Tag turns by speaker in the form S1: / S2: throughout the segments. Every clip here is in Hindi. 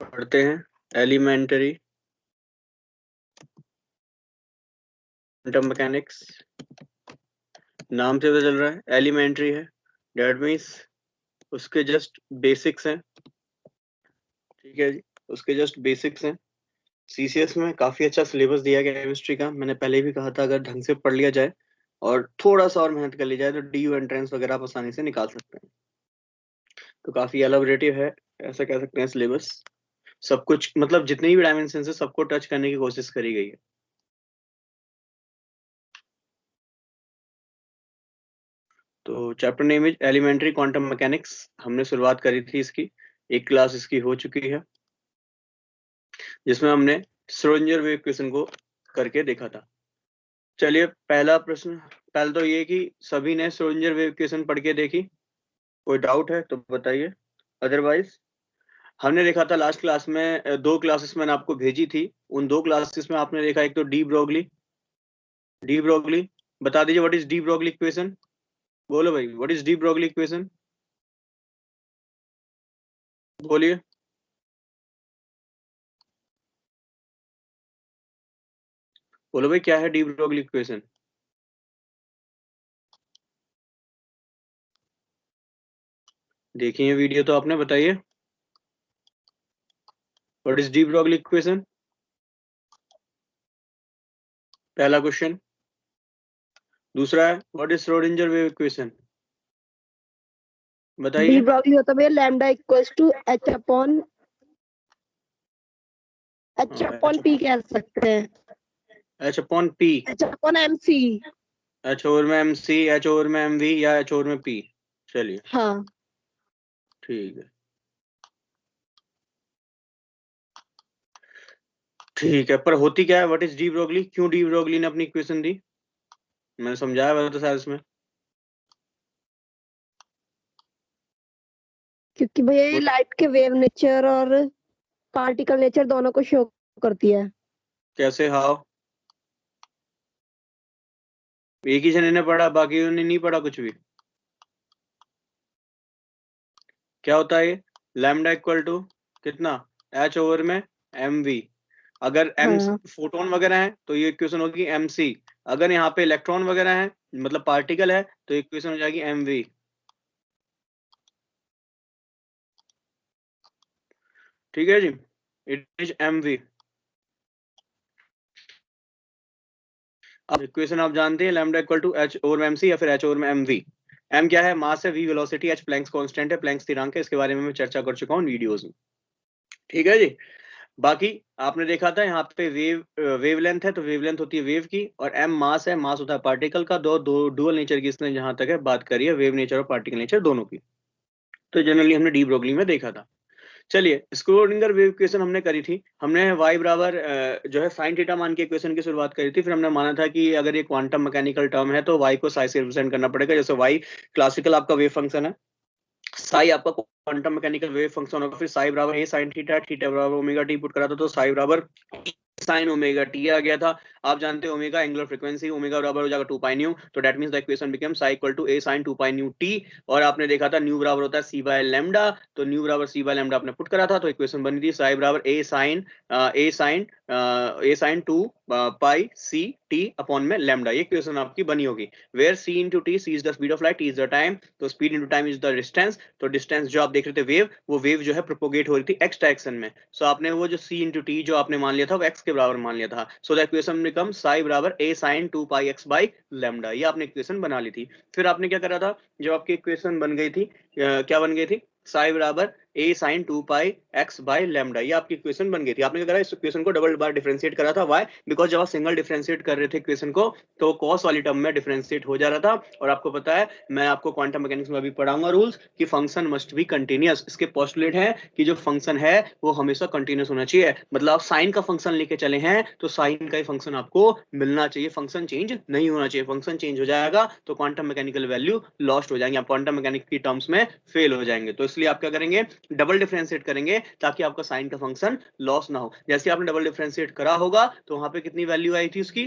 S1: पढ़ते हैं एलिमेंट्री क्वांटम मैकेनिक्स। नाम से पता चल रहा है एलिमेंट्री है, डेट मीन्स उसके जस्ट बेसिक्स हैं। ठीक है जी, उसके जस्ट बेसिक्स हैं। सीसीएस में काफी अच्छा सिलेबस दिया गया है केमिस्ट्री का। मैंने पहले भी कहा था, अगर ढंग से पढ़ लिया जाए और थोड़ा सा और मेहनत कर ली जाए तो डीयू एंट्रेंस वगैरह आप आसानी से निकाल सकते हैं। तो काफी एलाबोरेटिव है, ऐसा कह सकते हैं सिलेबस। सब कुछ मतलब जितनी भी डायमेंशन है सबको टच करने की कोशिश करी गई है। तो chapter name is elementary quantum mechanics. हमने शुरुआत करी थी इसकी, एक क्लास इसकी हो चुकी है जिसमें हमने श्रोडिंगर वेव इक्वेशन को करके देखा था। चलिए पहला प्रश्न, पहले तो ये कि सभी ने श्रोडिंगर वेव इक्वेशन पढ़ के देखी, कोई डाउट है तो बताइए, अदरवाइज हमने देखा था लास्ट क्लास में। दो क्लासेस मैंने आपको भेजी थी, उन दो क्लासेस में आपने देखा एक तो डी ब्रोगली। बता दीजिए what is de Broglie equation. बोलो भाई, what is de Broglie equation, बोलिए। बोलो भाई, क्या है डी ब्रोगली इक्वेशन। देखिए वीडियो तो आपने, बताइए what is de Broglie equation, पहला क्वेश्चन। दूसरा है what is Schrodinger wave equation,
S2: de
S1: बताइए।
S2: ब्रॉगली होता है lambda equals to h upon p कह सकते हैं,
S1: h upon p,
S2: h upon m c.
S1: H over में एम सी, एच ओवर में एम वी या एच ओवर में पी। चलिए
S2: हाँ,
S1: ठीक है, ठीक है। पर होती क्या है, व्हाट इज डी ब्रोगली, क्यों डी ब्रोगली ने अपनी इक्वेशन दी, मैंने समझाया हुआ था शायद इसमें।
S2: क्योंकि भैया ये लाइट के वेव नेचर और पार्टिकल नेचर दोनों को शो करती है।
S1: कैसे, हाउ। एक ही जने ने पढ़ा, बाकी ने नहीं पढ़ा कुछ भी। क्या होता है ये, लैम्डा इक्वल टू कितना, एच ओवर में एम वी। अगर एम
S2: हाँ,
S1: फोटोन वगैरह है तो ये इक्वेशन होगी एम सी। अगर यहाँ पे इलेक्ट्रॉन वगैरह है मतलब पार्टिकल है तो इक्वेशन हो जाएगी एम वी। ठीक है जी, इट इज एम वी। अब इक्वेशन आप जानते हैं, lambda equal to h over में एम सी या फिर एच ओवर में एम वी। एम क्या है, मास है, v velocity, h Planck's constant है, प्लैंक्स स्थिरांक है। इसके बारे में मैं चर्चा कर चुका हूँ वीडियोस में। ठीक है जी। बाकी आपने देखा था यहाँ पे वेवलेंथ है, तो वेवलेंथ होती है वेव की, और एम मास है, मास होता है पार्टिकल का। दो दो डुअल नेचर की इसने जहां तक है बात करी है, वेव नेचर और पार्टिकल नेचर दोनों की। तो जनरली हमने डी ब्रोगली में देखा था। चलिए स्क्रोडिंगर वेव इक्वेशन हमने करी थी। हमने y बराबर जो है साइन थीटा मान के इक्वेशन की शुरुआत करी थी। फिर हमने माना था कि अगर ये क्वांटम मैकेनिकल टर्म है तो y को साई से रिप्रेजेंट करना पड़ेगा। जैसे y क्लासिकल आपका वेव फंक्शन है, साई आपका क्वांटम मैकेनिकल वेव फंक्शन होगा। फिर साई बराबर ए साइन थीटा, थीटा बराबर ओमेगा टी पुट करा था तो साई बराबर साइन ओमेगा टी आ गया था। आप जानते हैं ओमेगा एंगुलर फ्रीक्वेंसी, ओमेगा बराबर हो जाएगा 2 पाई न्यू। तो that means the equation become psi equal to a sine 2 pi nu t. और आपने देखा था न्यू बराबर होता है सी बाय लैम्डा, तो न्यू बराबर सी बाय लैम्डा आपने पुट करा था तो इक्वेशन बनी थी साई बराबर ए sine 2 pi c t upon में लैम्डा। ये इक्वेशन आपकी बनी होगी। Where c into t, c is the speed of light, T is the time, तो speed into time is the distance. तो डिस्टेंस जो आप देख रहे थे वेव, वो वेव जो है प्रोपोगेट हो रही थी एक्स डायरेक्शन में। सो आपने वो जो सी इंटू टी जो आपने मान लिया था वो एक्स के बराबर मान लिया था। So the equation become psi बराबर ए sine 2 pi x by lambda. ये आपने इक्वेशन बना ली थी। फिर आपने क्या करा था, जब आपकी इक्वेशन बन गई थी, क्या बन गई थी, साई बराबर ए sine 2 pi x by lambda. ये आपकी इक्वेशन बन गई थी। आपने क्या करा, इस इक्वेशन को डबल बार डिफरेंशिएट करा था। व्हाई, बिकॉज जब आप सिंगल डिफरेंशिएट कर रहे थे इक्वेशन को तो कॉस वाली टर्म में डिफरेंशिएट हो जा रहा था। और आपको पता है, मैं आपको क्वांटम मैकेनिक्स में अभी पढ़ाऊंगा रूल्स कि फंक्शन मस्ट बी कंटिन्यूअस। इसके पोस्टुलेट है कि जो फंक्शन है वो हमेशा कंटिन्यूअस होना चाहिए। मतलब आप साइन का फंक्शन लेके चले हैं तो साइन का ही फंक्शन आपको मिलना चाहिए, फंक्शन चेंज नहीं होना चाहिए। फंक्शन चेंज हो जाएगा तो क्वांटम मैकेनिकल वैल्यू लॉस्ट हो जाएंगे, आप क्वांटम मैकेनिक्स की टर्म्स में फेल हो जाएंगे। तो इसलिए आप क्या करेंगे, डबल डिफरेंशिएट करेंगे ताकि आपका साइन का फंक्शन लॉस ना हो। जैसे आपने डबल डिफरेंशिएट करा होगा तो वहां पे कितनी वैल्यू आई थी उसकी,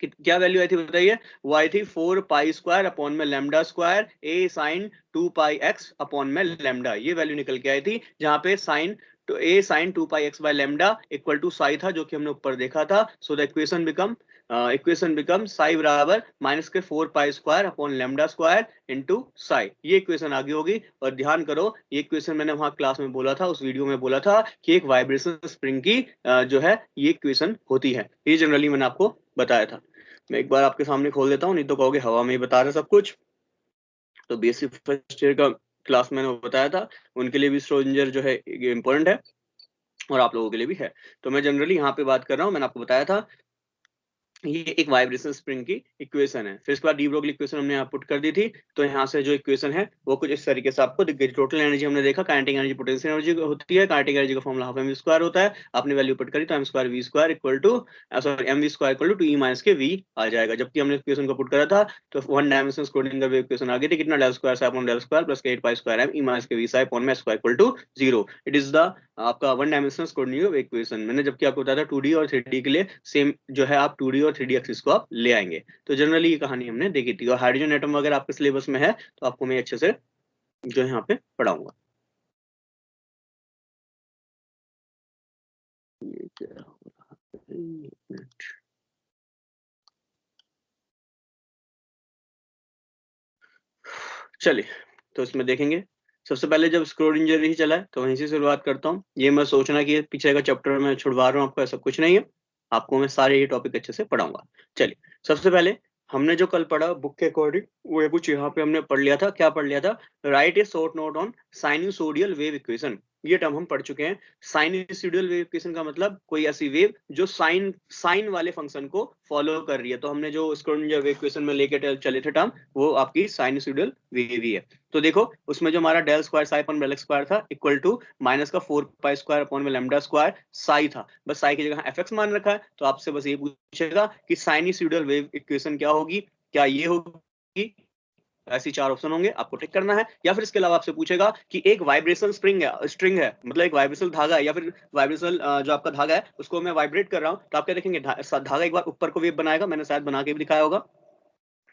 S1: क्या वैल्यू आई थी बताइए, वो आई थी 4 पाई स्क्वायर अपॉन में लैम्डा स्क्वायर ए साइन 2 पाई एक्स अपॉन में लैम्डा। ये वैल्यू निकल के आई थी, जहां पे साइन तो a sin 2 pi x by lambda equal to psi था जो कि हमने ऊपर देखा था. So the equation become psi बराबर माइनस के 4 pi square upon lambda square into psi. ये इक्वेशन आगे होगी. और ध्यान करो ये इक्वेशन मैंने वहां क्लास में बोला था, उस वीडियो में बोला था कि एक वाइब्रेशन स्प्रिंग की जो है ये इक्वेशन होती है. ये जनरली मैंने आपको बताया था. मैं एक बार आपके सामने खोल देता हूँ, नहीं तो कहोगे हवा में ही बता रहे सब कुछ. तो बेसिक फर्स्ट ईयर का क्लास मैंने बताया था, उनके लिए भी श्रोडिंगर जो है इम्पोर्टेंट है और आप लोगों के लिए भी है. तो मैं जनरली यहाँ पे बात कर रहा हूँ. मैंने आपको बताया था ये एक वाइब्रेशन स्प्रिंग की इक्वेशन है. फिर इसके बाद डी ब्रोगली इक्वेशन हमने यहाँ पुट कर दी थी. तो यहाँ से जो इक्वेशन है वो कुछ इस तरीके से आपको दिख गई. टोटल एनर्जी हमने देखा काइनेटिक एनर्जी पोटेंशियल एनर्जी होती है. काइनेटिक एनर्जी का फॉर्मूला हाफ mv स्क्वायर होता है. आपने वैल्यू पुट करी तो m square v square equal to sorry mv square equal to e minus के v आ जाएगा. जबकि हमने इक्वेशन को पुट करा था तो one dimension Schrodinger wave equation आ गई थी. कितना del square psi upon del square plus 8 pi square m e minus के v साई अपॉन में square equal to 0. It is the आपका वन डायमेंशनल स्क्रोडिंगर इक्वेशन. मैंने जबकि आपको बताया था 2D और 3D के लिए सेम जो है आप 2D और 3D एक्सिस को आप ले आएंगे. तो जनरली ये कहानी हमने देखी थी. और हाइड्रोजन एटम वगैरह आपके सिलेबस में है तो आपको मैं अच्छे से जो है यहाँ पे पढ़ाऊंगा. ये क्या हो रहा है? चलिए तो इसमें देखेंगे. सबसे पहले जब स्क्रोडिंगर ही चला है तो वहीं से शुरुआत करता हूँ. ये मैं सोचना कि पीछे का चैप्टर में छुड़वा रहा हूँ आपको, ऐसा कुछ नहीं है. आपको मैं सारे ये टॉपिक अच्छे से पढ़ाऊंगा. चलिए सबसे पहले हमने जो कल पढ़ा बुक के अकॉर्डिंग वो कुछ यहाँ पे हमने पढ़ लिया था. क्या पढ़ लिया था? Write a short note on sinusoidal wave equation. ये टर्म हम पढ़ चुके हैं. साइनसोडियल वेव इक्वेशन का मतलब कोई ऐसी वेव जो साइन वाले फंक्शन को फॉलो कर रही है. तो हमने जो स्क्रोडिंगर वेव इक्वेशन में लेके चले थे टर्म वो आपकी साइनसोडियल वेव ही है. तो देखो उसमें जो हमारा del square psi upon del x square था इक्वल टू माइनस का 4 पाई स्क्वायर अपॉन में लैम्डा स्क्वायर साई था. बस साई की जगह एफ एक्स मान रखा है. तो आपसे बस ये पूछेगा कि साइनसोडियल वेव इक्वेशन क्या होगी. क्या ये होगी? ऐसी चार ऑप्शन होंगे, आपको टिक करना है. या फिर इसके अलावा आपसे पूछेगा कि एक वाइब्रेशन स्ट्रिंग है मतलब एक वाइब्रेशन धागा है या फिर वाइब्रेशन जो आपका धागा है उसको मैं वाइब्रेट कर रहा हूँ. तो आप क्या देखेंगे धागा एक बार ऊपर को वेव बनाएगा. मैंने शायद बना के भी दिखाया होगा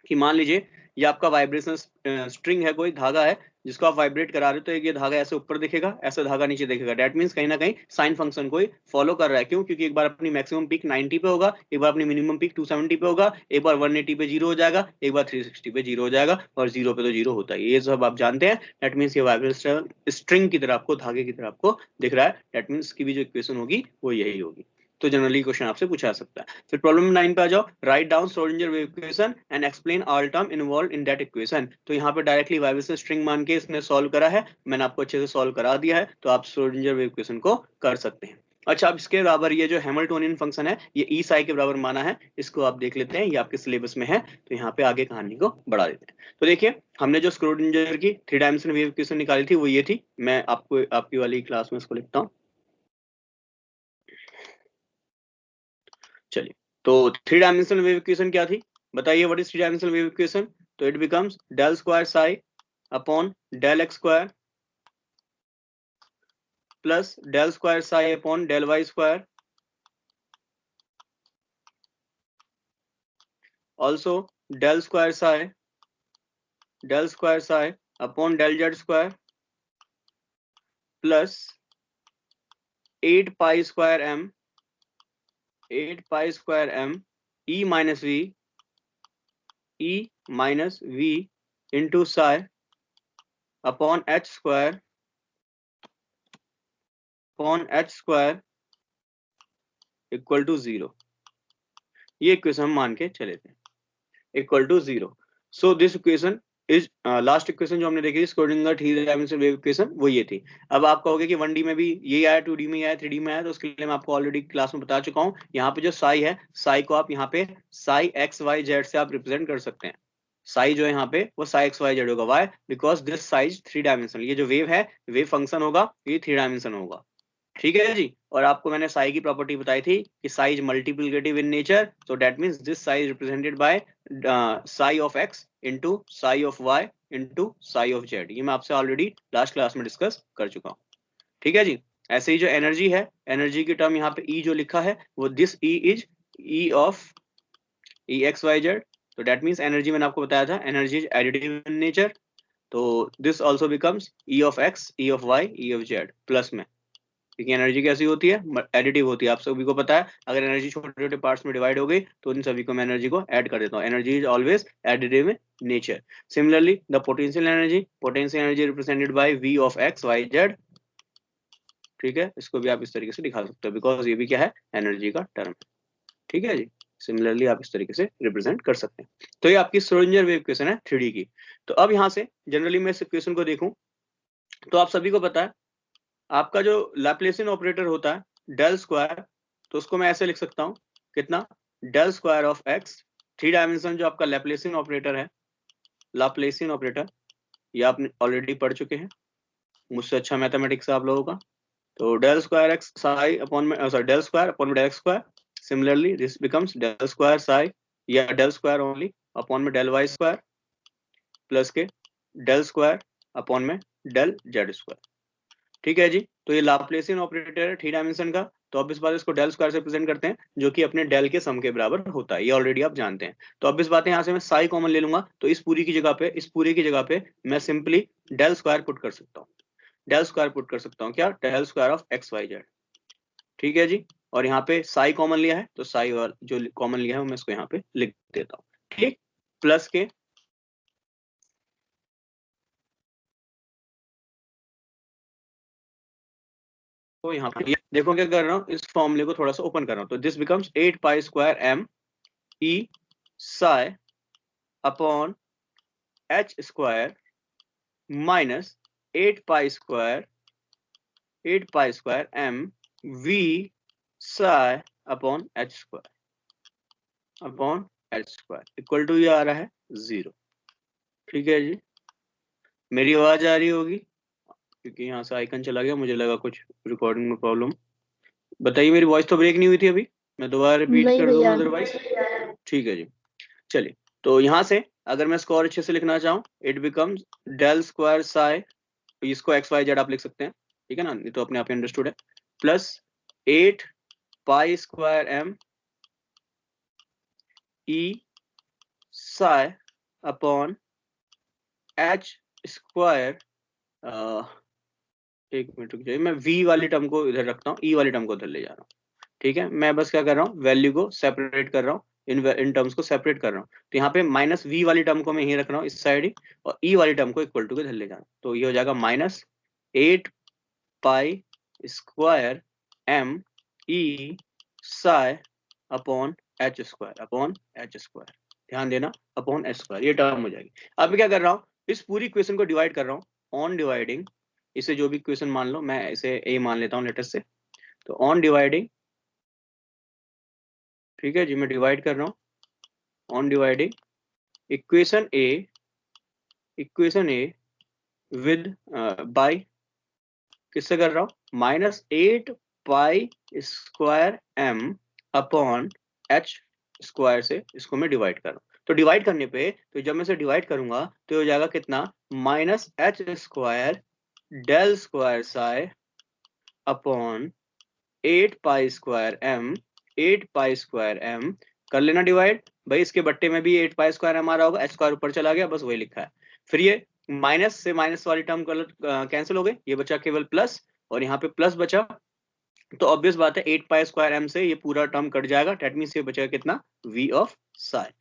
S1: कि मान लीजिए ये आपका वाइब्रेशन स्ट्रिंग है, कोई धागा है जिसको आप वाइब्रेट करा रहे हो. तो ये धागा ऐसे ऊपर दिखेगा, ऐसे धागा नीचे दिखेगा. डेट मींस कहीं ना कहीं साइन फंक्शन को फॉलो कर रहा है. क्यों? क्योंकि एक बार अपनी मैक्सिमम पीक 90 पे होगा, एक बार अपनी मिनिमम पीक 270 पे होगा, एक बार 180 पे जीरो हो जाएगा, एक बार 360 पे जीरो हो जाएगा और जीरो पे तो जीरो होता है. ये सब आप जानते हैं. डेट मींस ये वाइब्रेशन स्ट्रिंग की तरह आपको, धागे की तरह आपको दिख रहा है. डेट मींस की भी जो इक्वेशन होगी वो यही होगी. तो जनरली क्वेश्चन आपसे पूछा सकता है. फिर प्रॉब्लम 9 पे आ जाओ. Write down Schrodinger wave equation and explain all term involve in that equation. तो यहाँ पे डायरेक्टली वाइब्रेशन स्ट्रिंग मान के इसने सॉल्व करा है. मैंने आपको अच्छे से सॉल्व करा दिया है. तो आप श्रोडिंगर वेव इक्वेशन को कर सकते हैं. अच्छा अब इसके बराबर ये जो हैमिल्टोनियन फंक्शन है ये ई साई के बराबर माना है. इसको आप देख लेते हैं, ये आपके सिलेबस में है. तो यहाँ पे आगे कहानी को बढ़ा देते हैं. तो देखिए हमने जो श्रोडिंगर की 3 डायमेंशनल वेव इक्वेशन निकाली थी वो ये थी. मैं आपको आपकी वाली क्लास में इसको लिखता हूँ. चलिए तो 3 डायमेंशनल वेव इक्वेशन क्या थी बताइए. What is 3 dimensional wave equation? तो it becomes del square psi upon del x square plus del square psi upon del y square. Also del square psi upon del z square plus 8 pi square m e minus v into psi upon h square equal to 0. ये इक्वेशन हम मान के चले थे equal to 0. So this equation is last equation जो हमने देखी स्क्रोडिंगर 3 डायमेंशनल वेव इक्वेशन वो ये थी. अब आप कहोगे कि 1D में भी ये आया, 2D में आया, 3D में आया. तो उसके लिए मैं आपको ऑलरेडी क्लास में बता चुका हूँ. यहाँ पे जो साई है, साई को आप यहाँ पे साई एक्स वाई जेड से आप रिप्रेजेंट कर सकते हैं. साई जो है यहाँ पे वो साई एक्स वाई जेड होगा. Why? Because this size 3 dimensional. ये जो वेव है वेव फंक्शन होगा ये 3 डायमेंशन होगा. ठीक है जी. और आपको मैंने साई की प्रॉपर्टी बताई थी कि psi is multiplicative in nature. So that means this psi is represented by psi of x into psi of y into psi of z. ये मैं आपसे ऑलरेडी लास्ट क्लास में डिस्कस कर चुका हूँ. ठीक है जी. ऐसे ही जो एनर्जी है, एनर्जी की टर्म यहाँ पे ई जो लिखा है वो this E is E of E x y z. तो दैट मींस एनर्जी मैंने आपको बताया था energy is additive in nature. तो this also becomes E of x, E of y, E of z plus में क्योंकि एनर्जी कैसी होती है, एडिटिव होती है। आप सभी को पता है, अगर एनर्जी छोटे छोटे पार्ट्स में डिवाइड हो गई तो उन सभी को मैं एनर्जी को ऐड कर देता हूँ। Energy is always additive in nature. Similarly the potential energy represented by V of x y z, ठीक है, इसको भी आप इस तरीके से दिखा सकते हो, बिकॉज ये भी क्या है, एनर्जी का टर्म है, ठीक है जी। सिमिलरली आप इस तरीके से रिप्रेजेंट कर सकते हैं। तो ये आपकी श्रोडिंगर वेव इक्वेशन है 3D की। तो अब यहाँ से जनरली मैं इस इक्वेशन को देखूं तो आप सभी को पता है आपका जो लैप्लेसियन ऑपरेटर होता है डेल स्क्वायर, तो उसको मैं ऐसे लिख सकता हूँ, कितना, del square of x, 3 dimension जो आपका लैप्लेसियन ऑपरेटर है, लैप्लेसियन ऑपरेटर, ये आपने ऑलरेडी पढ़ चुके हैं, मुझसे अच्छा मैथमेटिक्स है आप लोगों का। तो del square x psi upon में, सॉरी, डेल स्क्वायर अपॉन में del x square, similarly this becomes del square psi या डेल स्क्वायर ओनली अपॉन में डेल वाई स्क्वायर प्लस के डेल स्क्वायर अपॉन में डेल जेड स्क्वायर, ठीक है जी। तो ये लाप्लेसियन ऑपरेटर है 3 डायमेंशन का, तो अब इस बात इसको डेल स्क्वायर से प्रेजेंट करते हैं, जो कि अपने डेल के सम के बराबर होता है, ये ऑलरेडी आप जानते हैं। तो अब इस बात यहाँ से मैं साई कॉमन ले लूंगा, तो इस पूरी की जगह पे, इस पूरे की जगह पे मैं सिंपली डेल स्क्वायर पुट कर सकता हूँ, डेल स्क्वायर पुट कर सकता हूँ, क्या, del square of x y z, ठीक है जी। और यहाँ पे साई कॉमन लिया है, तो साई और जो कॉमन लिया है मैं इसको यहाँ पे लिख देता हूँ, ठीक, प्लस के तो यहाँ पे देखो क्या कर रहा हूँ, इस फॉर्मूले को थोड़ा सा ओपन कर रहा हूँ, तो this becomes 8 pi square m e psi upon h square minus 8 pi square m v psi upon h square equal to ये आ रहा है 0, ठीक है जी। मेरी आवाज आ रही होगी क्योंकि यहाँ से आइकन चला गया, मुझे लगा कुछ रिकॉर्डिंग में प्रॉब्लम। बताइए, मेरी वॉइस तो ब्रेक नहीं हुई थी अभी, मैं दोबारा रिपीट
S2: नहीं
S1: कर दूंगा
S2: भैया।
S1: अदरवाइज, ठीक है जी। चलिए, तो यहाँ से अगर मैं इसको और अच्छे से लिखना चाहूँ, it becomes del square psi, इसको एक्स वाई जेड आप लिख सकते हैं, ठीक है ना, ये तो अपने आप ही अंडरस्टूड है, plus 8 pi square m e psi upon h square, एक मिनट रुक जाइए, मैं v वाली टर्म को इधर रखता हूँ, e वाली टर्म को उधर ले जा रहा हूँ, ठीक है। मैं बस क्या कर रहा हूँ, वैल्यू को सेपरेट कर रहा हूँ, इन टर्म्स को सेपरेट कर रहा हूँ, तो यहाँ पे माइनस v वाली टर्म को मैं यहीं रख रहा हूँ इस साइड ही, और e वाली टर्म को इक्वल टू के इधर ले जाना, तो ये हो जाएगा minus 8 pi square m e psi upon h square, ध्यान देना, अपॉन h स्क्वायर, ये टर्म हो जाएगी। अब मैं क्या कर रहा हूँ, इस पूरी इक्वेशन को डिवाइड कर रहा हूँ ऑन डिवाइडिंग, इसे जो भी इक्वेशन मान लो, मैं इसे a मान लेता हूँ लेटेस्ट से, तो ऑन डिवाइडिंग, ठीक है जी, मैं डिवाइड कर रहा हूँ on dividing equation a with by, किससे कर रहा हूँ, minus 8 pi square m upon h square से इसको मैं डिवाइड कर रहा हूँ। तो डिवाइड करने पे, तो जब मैं इसे डिवाइड करूंगा तो हो जाएगा कितना, minus h square del square psi upon 8 pi square m कर लेना डिवाइड, भाई इसके बट्टे में भी 8 पाई स्क्वायर m आ रहा होगा, h स्क्वायर ऊपर चला गया, बस वही लिखा है। फिर ये माइनस से माइनस वाली टर्म कैंसिल हो गई, ये बचा केवल प्लस, और यहाँ पे प्लस बचा, तो ऑब्वियस बात है 8 पाई स्क्वायर m से ये पूरा टर्म कट जाएगा, डेट मींस ये बचेगा कितना, v of psi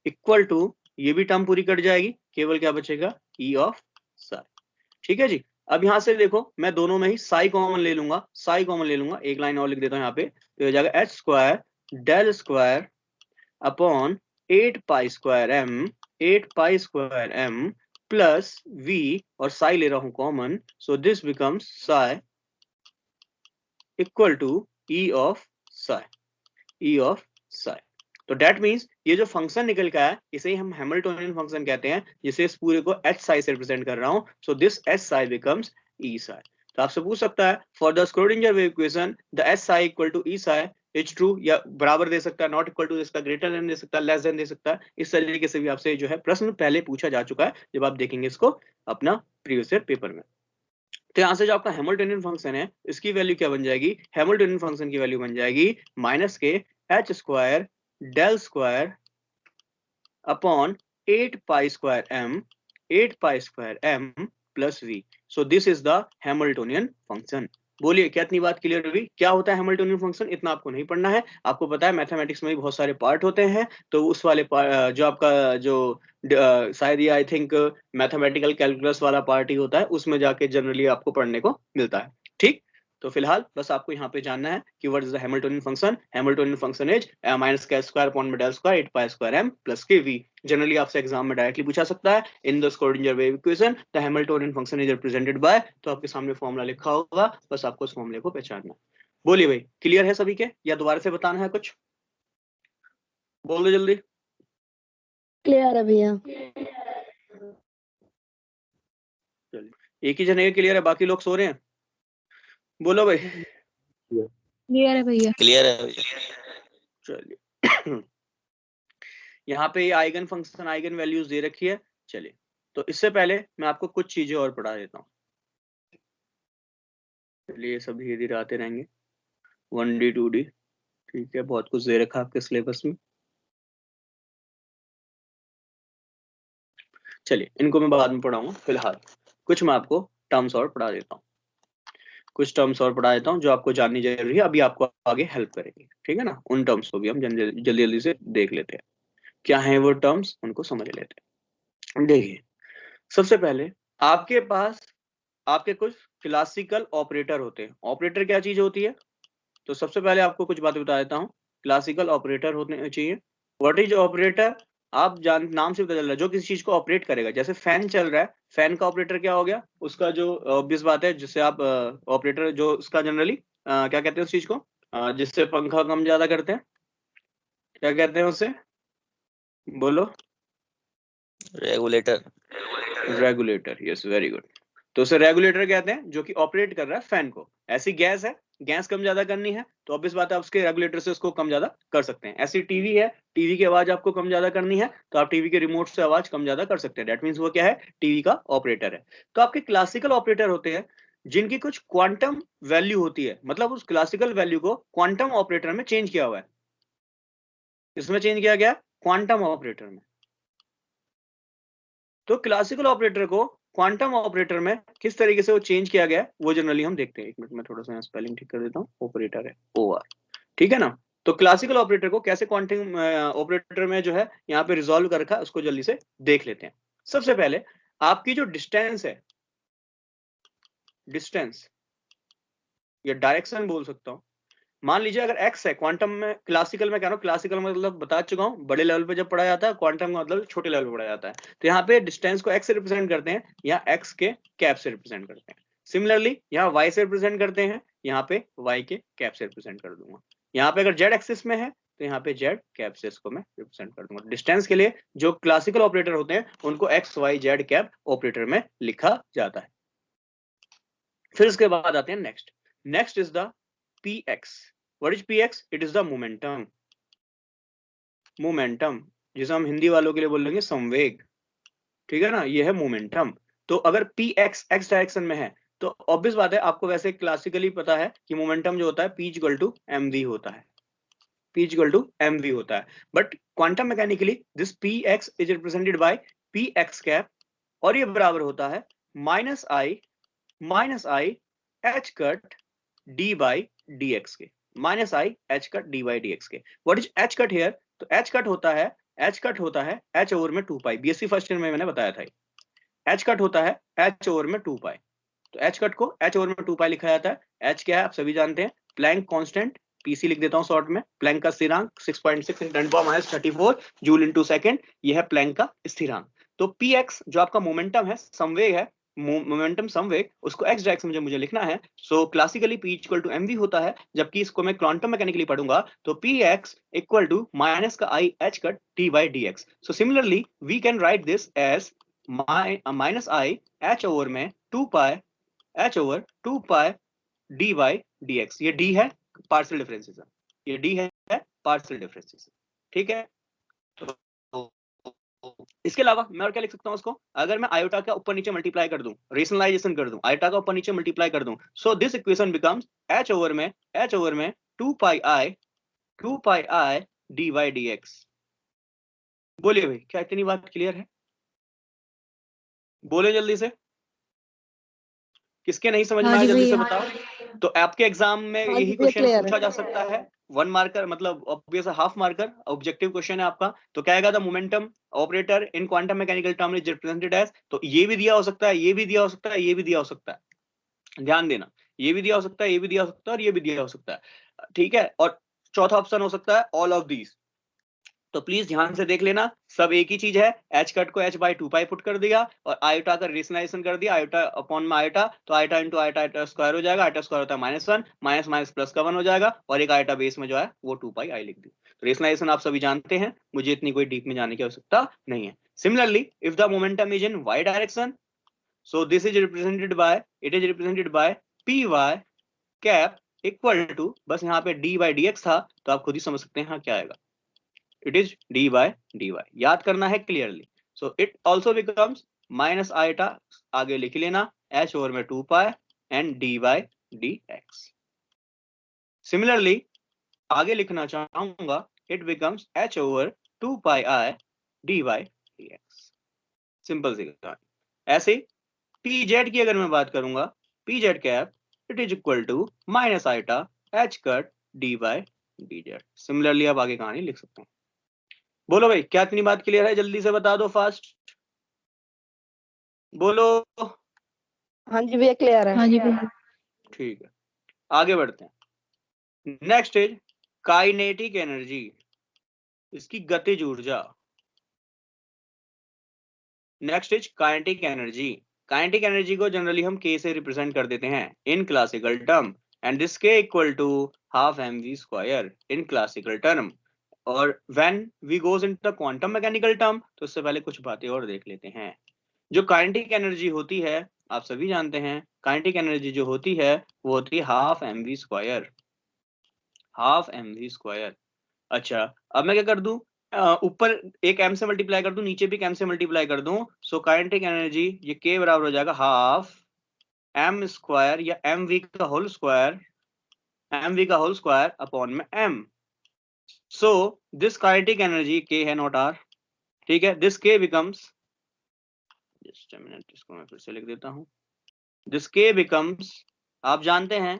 S1: equal to, ये भी टर्म पूरी कट जाएगी, केवल क्या बचेगा, e ऑफ साई, ठीक है जी। अब यहाँ से देखो, मैं दोनों में ही साई कॉमन ले लूंगा, एक लाइन और लिख देता हूँ यहाँ पे, तो हो जाएगा h square del square upon 8 pi square m plus v, और साई ले रहा हूँ common, so this becomes psi equal to e of psi. तो डेट मीन्स ये जो फंक्शन निकल का है, इसे ही हम हैमिल्टोनियन फंक्शन कहते हैं, जिसे इस पूरे को h साई से रिप्रेजेंट कर रहा हूं, so this h psi becomes e psi. तो आपसे पूछ सकता है, for the Schrodinger wave equation the h psi equal to e psi is true, या बराबर दे सकता है, नॉट इक्वल टू दे सकता है, ग्रेटर देन दे सकता है, लेस देन दे सकता है, इस तरीके से भी आपसे जो है प्रश्न पहले पूछा जा चुका है, जब आप देखेंगे इसको अपना प्रीवियस ईयर पेपर में। तो यहाँ से जो आपका हैमिल्टोनियन फंक्शन है, इसकी वैल्यू क्या बन जाएगी, हैमिल्टोनियन फंक्शन की वैल्यू बन जाएगी माइनस के h square del square upon 8 pi square m plus v, so this is the Hamiltonian function. बोलिए क्या इतनी बात क्लियर हुई? क्या होता है हैमिल्टोनियन फंक्शन? इतना आपको नहीं पढ़ना है, आपको पता है मैथमेटिक्स में भी बहुत सारे पार्ट होते हैं, तो उस वाले जो आपका जो शायद ये आई थिंक मैथमेटिकल कैलकुलस वाला पार्ट ही होता है, उसमें जाके जनरली आपको पढ़ने को मिलता है। ठीक, तो फिलहाल बस आपको यहाँ पे जानना है कि what is the Hamiltonian function. Hamiltonian function is minus k square upon में del square 8 pi square m plus kv। Generally आपसे एग्जाम में डायरेक्टली पूछा सकता है in the Schrodinger wave equation the Hamiltonian function is represented by, तो आपके सामने फॉर्मूला लिखा होगा, बस आपको उस फॉर्मूले को पहचानना। बोलिए भाई, क्लियर है सभी के, या दोबारा से बताना है कुछ? बोल दो जल्दी।
S2: क्लियर है भैया।
S1: चलिए, एक ही जने क्लियर है, बाकी लोग सो रहे हैं। बोलो भाई।
S2: क्लियर है भैया।
S3: क्लियर है भैया।
S1: चलिए यहाँ पे आइगन फंक्शन आइगन वैल्यूज दे रखी है। चलिए, तो इससे पहले मैं आपको कुछ चीजें और पढ़ा देता हूँ। चलिए सब धीरे धीरे आते रहेंगे। 1D 2D, ठीक है, बहुत कुछ दे रखा आपके सिलेबस में। चलिए इनको मैं बाद में पढ़ाऊंगा, फिलहाल कुछ मैं आपको टर्म्स और पढ़ा देता हूँ। कुछ टर्म्स और पढ़ा देता हूँ जो आपको जाननी जरूरी है, अभी आपको आगे हेल्प करेंगे, ठीक है ना। उन टर्म्स को भी हम जल्दी जल्दी से देख लेते हैं, क्या है वो टर्म्स, उनको समझ लेते हैं। देखिए, सबसे पहले आपके पास आपके कुछ क्लासिकल ऑपरेटर होते हैं। ऑपरेटर क्या चीज होती है? तो सबसे पहले आपको कुछ बातें बता देता हूँ। क्लासिकल ऑपरेटर होने चाहिए। What is operator? आप जान, नाम से पता चल रहा है, जो किसी चीज को ऑपरेट करेगा। जैसे फैन चल रहा है, फैन का ऑपरेटर क्या हो गया? उसका जो ऑब्वियस बात है, जिससे आप ऑपरेटर जो उसका जनरली क्या कहते हैं उस चीज को, जिससे पंखा कम ज्यादा करते हैं, क्या कहते हैं उसे? बोलो।
S3: Regulator.
S1: Regulator, yes very good. तो उसे रेगुलेटर कहते हैं, जो कि ऑपरेट कर रहा है फैन को। ऐसी गैस है, गैस कम ज्यादा करनी है तो ऑब्वियस बात है आप उसके रेगुलेटर से उसको कम ज्यादा कर सकते हैं। ऐसी टीवी है, टीवी की आवाज आपको कम ज्यादा करनी है तो आप टीवी के रिमोट से आवाज कम ज्यादा कर सकते हैं। दैट मीन्स वो क्या है? टीवी का ऑपरेटर है। तो आपके क्लासिकल ऑपरेटर होते हैं जिनकी कुछ क्वांटम वैल्यू होती है, मतलब उस क्लासिकल वैल्यू को क्वांटम ऑपरेटर में चेंज किया हुआ है। इसमें चेंज किया गया क्वांटम ऑपरेटर में। तो क्लासिकल ऑपरेटर को क्वांटम ऑपरेटर में किस तरीके से वो चेंज किया गया वो जनरली हम देखते हैं। एक मिनट में थोड़ा सा स्पेलिंग ठीक कर देता हूँ। ऑपरेटर है OR, ठीक है ना। तो क्लासिकल ऑपरेटर को कैसे क्वांटम ऑपरेटर में जो है यहाँ पे रिजोल्व कर रखा है, उसको जल्दी से देख लेते हैं। सबसे पहले आपकी जो डिस्टेंस है, डिस्टेंस या डायरेक्शन बोल सकता हूँ। मान लीजिए अगर x है, क्वांटम में क्लासिकल में कह रहा हूँ, क्लासिकल मतलब बता चुका हूँ बड़े लेवल पे जब पढ़ा जाता है, क्वांटम का मतलब छोटे लेवल पे पढ़ा जाता है। तो यहाँ पे डिस्टेंस को x से रिप्रेजेंट करते हैं, या x के कैप से रिप्रेजेंट करते हैं। सिमिलरली यहाँ y से रिप्रेजेंट करते हैं, यहाँ पे y के कैप से रिप्रेजेंट कर दूंगा। यहाँ पे अगर z एक्सिस में है तो यहाँ पे z कैप से इसको मैं रिप्रेजेंट कर दूंगा। डिस्टेंस के लिए जो क्लासिकल ऑपरेटर होते हैं उनको x y z cap operator में लिखा जाता है। फिर उसके बाद आते हैं next. Next is the px। What is px? It is the momentum। Momentum, जिसे हम हिंदी वालों के लिए बोलेंगे संवेग, ठीक है ना, ये है मोमेंटम। तो अगर px x डायरेक्शन में है तो ऑब्वियस बात है, आपको वैसे क्लासिकली पता है कि मोमेंटम जो होता है p इक्वल टू mv होता है। p इक्वल टू mv होता है। But quantum mechanically this px is represented bye px cap, और ये बराबर होता है minus i h cut d by dx के, minus i h cut d by dx के। What is h cut here? तो h कट होता है h ओवर में 2 पाई। बीएससी फर्स्ट ईयर में मैंने बताया था, h कट होता है h ओवर में 2 पाई। तो h कट को h ओवर में 2 पाई लिखा जाता है। h क्या है आप सभी जानते हैं, प्लैंक कांस्टेंट, पीसी लिख देता हूं शॉर्ट में। प्लैंक का स्थिरांक 6.6 10⁻34 जूल इनटू सेकंड, यह है प्लैंक का स्थिरांक। तो px जो आपका मोमेंटम है, संवेग है, मोमेंटम संवेग, उसको x डायरेक्शन में मुझे लिखना है। So classically p equal to mv होता है, जबकि इसको मैं क्वांटम मैकेनिकली पढ़ूंगा तो px इक्वल टू माइनस का i h cut t by dx। So similarly we can write this as minus i h over में 2 pi h over 2 pi d by dx। ये d है पार्शियल डिफरेंशिएशन, ये d है पार्शियल डिफरेंशिएशन, ठीक है। तो इसके अलावा मैं और क्या लिख सकता हूं उसको? अगर मैं आयोटा का ऊपर नीचे मल्टीप्लाई कर दूं, रेशनलाइजेशन कर दूं, आयोटा का ऊपर नीचे मल्टीप्लाई कर दूं, सो this equation becomes h over में 2 पाई i dy dx। बोलिए भाई, क्या इतनी बात क्लियर है? बोले जल्दी से। किसके नहीं समझ में
S2: हाँ
S1: आया
S2: जी
S1: जल्दी से
S2: भैया।
S1: बताओ। तो आपके एग्जाम में
S2: हाँ जी
S1: यही
S2: भैया
S1: क्वेश्चन
S2: क्लियर
S1: पूछा
S2: है।
S1: जा सकता है, 1 मार्कर मतलब obvious half marker objective question है आपका। तो क्या आएगा, the momentum operator in quantum mechanical term is represented as, तो ये भी दिया हो सकता है, ये भी दिया हो सकता है, ये भी दिया हो सकता है, ध्यान देना, ये भी दिया हो सकता है, ये भी दिया हो सकता है और ये भी दिया हो सकता है, ठीक है। और चौथा ऑप्शन हो सकता है ऑल ऑफ दीज। तो प्लीज ध्यान से देख लेना, सब एक ही चीज है, एच कट को h बाई 2 पाई पुट कर दिया और आयोटा का रेशनलाइजेशन कर दिया, आयोटा अपॉन में आयोटा, तो iota into iota, iota square हो जाएगा, आयोटा स्क्वायर होता है -1, माइनस माइनस प्लस का 1 हो जाएगा, और एक आयोटा बेस में जो है वो 2 पाई आई लिख दी। तो रेशनलाइजेशन आप सभी जानते हैं, मुझे इतनी कोई डीप में जाने की आवश्यकता नहीं है। Similarly if the momentum is in y direction, so this is represented by, it is represented by p y cap equal to, बस यहाँ पे डी बाई डी एक्स था तो आप खुद ही समझ सकते हैं हाँ क्या आएगा, it is d by dy, याद करना है clearly. So it also becomes minus iota, आगे लिख लेना h ओवर में 2 pi and d by dx। Similarly आगे लिखना चाहूंगा, it becomes h over 2 pi i d by dx। Simple सी कहानी। ऐसे pz की अगर मैं बात करूंगा, pz cap it is equal to minus iota h cut d by dz। Similarly आप आगे कहानी लिख सकते हैं। बोलो भाई, क्या इतनी बात क्लियर है, जल्दी से बता दो फास्ट, बोलो।
S2: हाँ जी भैया क्लियर है।
S3: हाँ जी भैया।
S1: ठीक है, आगे बढ़ते हैं। नेक्स्ट इज काइनेटिक एनर्जी, इसकी गतिज ऊर्जा। Next is kinetic energy. Kinetic energy को जनरली हम k से रिप्रेजेंट कर देते हैं in classical term, and this k equal to half mv square in classical term. और when we goes in the quantum mechanical term, तो उससे पहले कुछ बातें और देख लेते हैं। जो काइनेटिक एनर्जी होती है, आप सभी जानते हैं, काइनेटिक एनर्जी जो होती है वो होती है half mv square, half mv square. अच्छा, अब मैं क्या कर दूं, ऊपर एक m से मल्टीप्लाई कर दूं, नीचे भी एक m से मल्टीप्लाई कर दूं, सो काइनेटिक एनर्जी ये k बराबर हो जाएगा हाफ m स्क्वायर या mv का होल स्क्वायर, mv का होल स्क्वायर अपॉन में m। So this kinetic energy k है नॉट r, ठीक है। This k becomes, just a minute, इसको मैं फिर से लिख देता हूं, दिस k बिकम्स, आप जानते हैं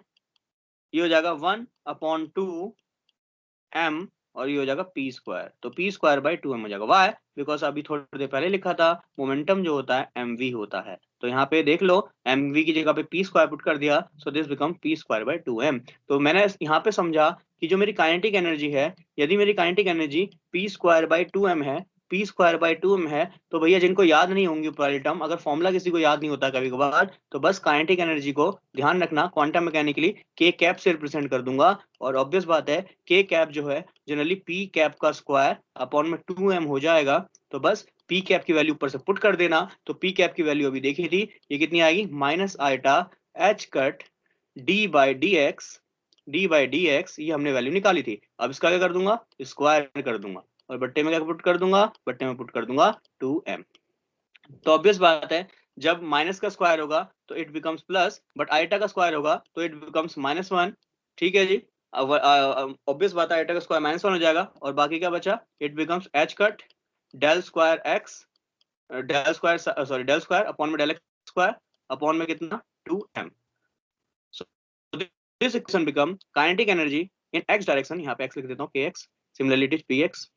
S1: ये हो जाएगा 1/2m और ये हो जाएगा p स्क्वायर, तो p स्क्वायर बाई 2m हो जाएगा। वाई, बिकॉज अभी थोड़ी देर पहले लिखा था मोमेंटम जो होता है mv होता है, तो यहाँ पे देख लो mv की जगह पे p स्क्वायर पुट कर दिया, so this become p square by 2m। तो मैंने यहाँ पे समझा कि जो मेरी काइनेटिक एनर्जी है, यदि मेरी kinetic energy p square by 2m है, p स्क्वायर बाई 2m है, तो भैया जिनको याद नहीं होंगी ऊपर वाली टर्म, अगर फॉर्मूला किसी को याद नहीं होता कभी कभार, तो बस काइनेटिक एनर्जी को ध्यान रखना क्वांटम मैकेनिकली k कैप से रिप्रेजेंट कर दूंगा। और ऑब्वियस बात है k कैप जो है जनरली p कैप का स्क्वायर अपॉन में 2m हो जाएगा, तो बस p कैप की वैल्यू ऊपर से पुट कर देना। तो p कैप की वैल्यू अभी देखी थी, ये कितनी आएगी, minus iota h cut d by d x, d by d x, ये हमने वैल्यू निकाली थी। अब इसका क्या कर दूंगा, स्क्वायर कर दूंगा, और बट्टे में क्या पुट कर दूंगा, बट्टे में पुट कर दूंगा 2m। तो ऑब्वियस बात है, जब माइनस का स्क्वायर होगा तो it becomes plus, but iota का स्क्वायर होगा तो इट बिकम्स -1, ठीक है जी। ऑब्वियस बात है, आइटा का स्क्वायर -1 हो जाएगा, और बाकी क्या बचा, it becomes h cut del square x, del square, sorry del square upon में डेल एक्स स्क्वायर अपॉन में कितना 2m। So this equation become kinetic energy in x direction, यहाँ पे x लिख देता हूँ kx, similarly it is px,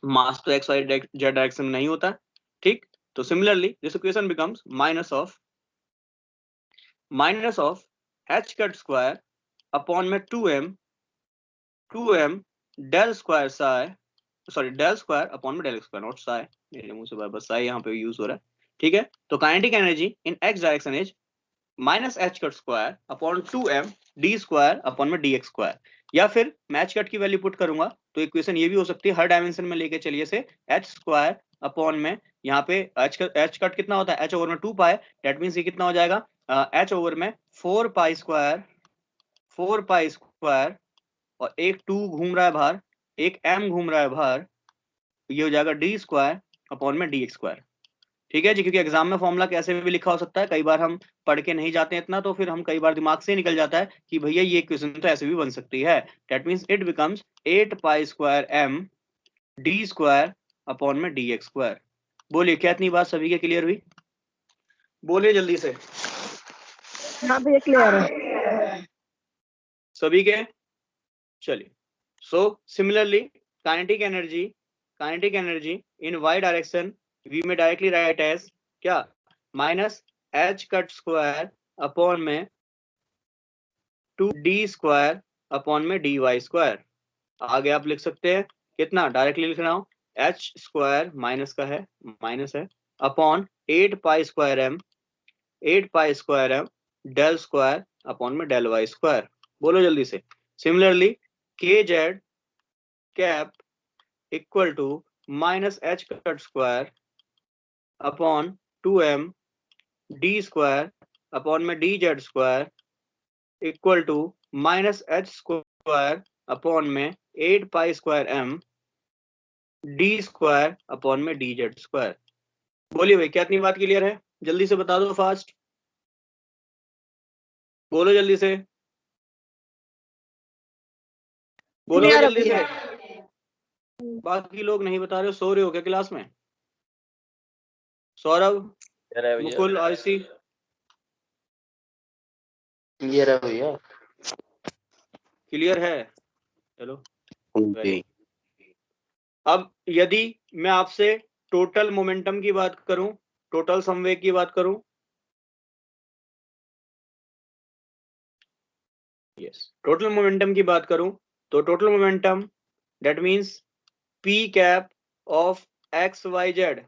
S1: मास तो x y z डायरेक्शन में नहीं होता, ठीक। तो similarly this equation becomes minus of h cut square upon में 2m del square psi, sorry del square upon में डेल स्क्वायर, नॉट साई, मेरे मुंह से बस साई यहाँ पे यूज हो रहा है, ठीक है। तो kinetic energy in x direction is minus h cut square upon 2m d square upon में dx स्क्वायर, या फिर मैं h कट की वैल्यू पुट करूंगा तो इक्वेशन ये भी हो सकती है, हर डायमेंशन में लेके चलिए से h स्क्वायर अपॉन में यहाँ पे h कट कितना होता है, h ओवर में 2 पाई, दैट मींस ये कितना हो जाएगा, h ओवर में 4 पाई स्क्वायर, और एक 2 घूम रहा है बाहर, एक m घूम रहा है बाहर, ये हो जाएगा d स्क्वायर अपॉन में dx स्क्वायर, ठीक है जी। क्योंकि एग्जाम में फॉर्मूला कैसे भी लिखा हो सकता है, कई बार हम पढ़ के नहीं जाते हैं इतना, तो फिर हम कई बार दिमाग से निकल जाता है कि भैया ये इक्वेशन तो ऐसे भी बन सकती है। That means it becomes 8 pi square m d square upon में dx स्क्वायर। बोलिए क्या इतनी बात सभी के क्लियर हुई, बोलिए जल्दी से।
S2: यहाँ पे ये क्लियर है
S1: सभी के। चलिए, so similarly kinetic energy in y direction we में डायरेक्टली राइट एज क्या, minus H cut square upon में 2d स्क्वायर अपॉन में dy स्क्वायर। आगे आप लिख सकते हैं कितना, डायरेक्टली लिख रहा हूं, एच स्क्वायर माइनस का है, माइनस है, upon 8 pi square M del square upon में डेल वाई स्क्वायर। बोलो जल्दी से। Similarly K z cap equal to minus H cut square upon 2m D square upon में D z square equal to minus H square upon में 8 pi square M D square upon में डी जेड स्क्वायर। बोलिए भाई, क्या इतनी बात क्लियर है? जल्दी से बता दो, फास्ट बोलो, जल्दी से बोलो भाई, जल्दी से। बाकी लोग नहीं बता रहे हो, सो रहे हो क्या क्लास में? सौरभ, मुकुल, आयसी,
S3: भैया
S1: क्लियर है? चलो, अब यदि मैं आपसे टोटल मोमेंटम की बात करूं, टोटल समवेग की बात करूं, यस, टोटल मोमेंटम की बात करूं, तो total momentum that means p cap of x y z,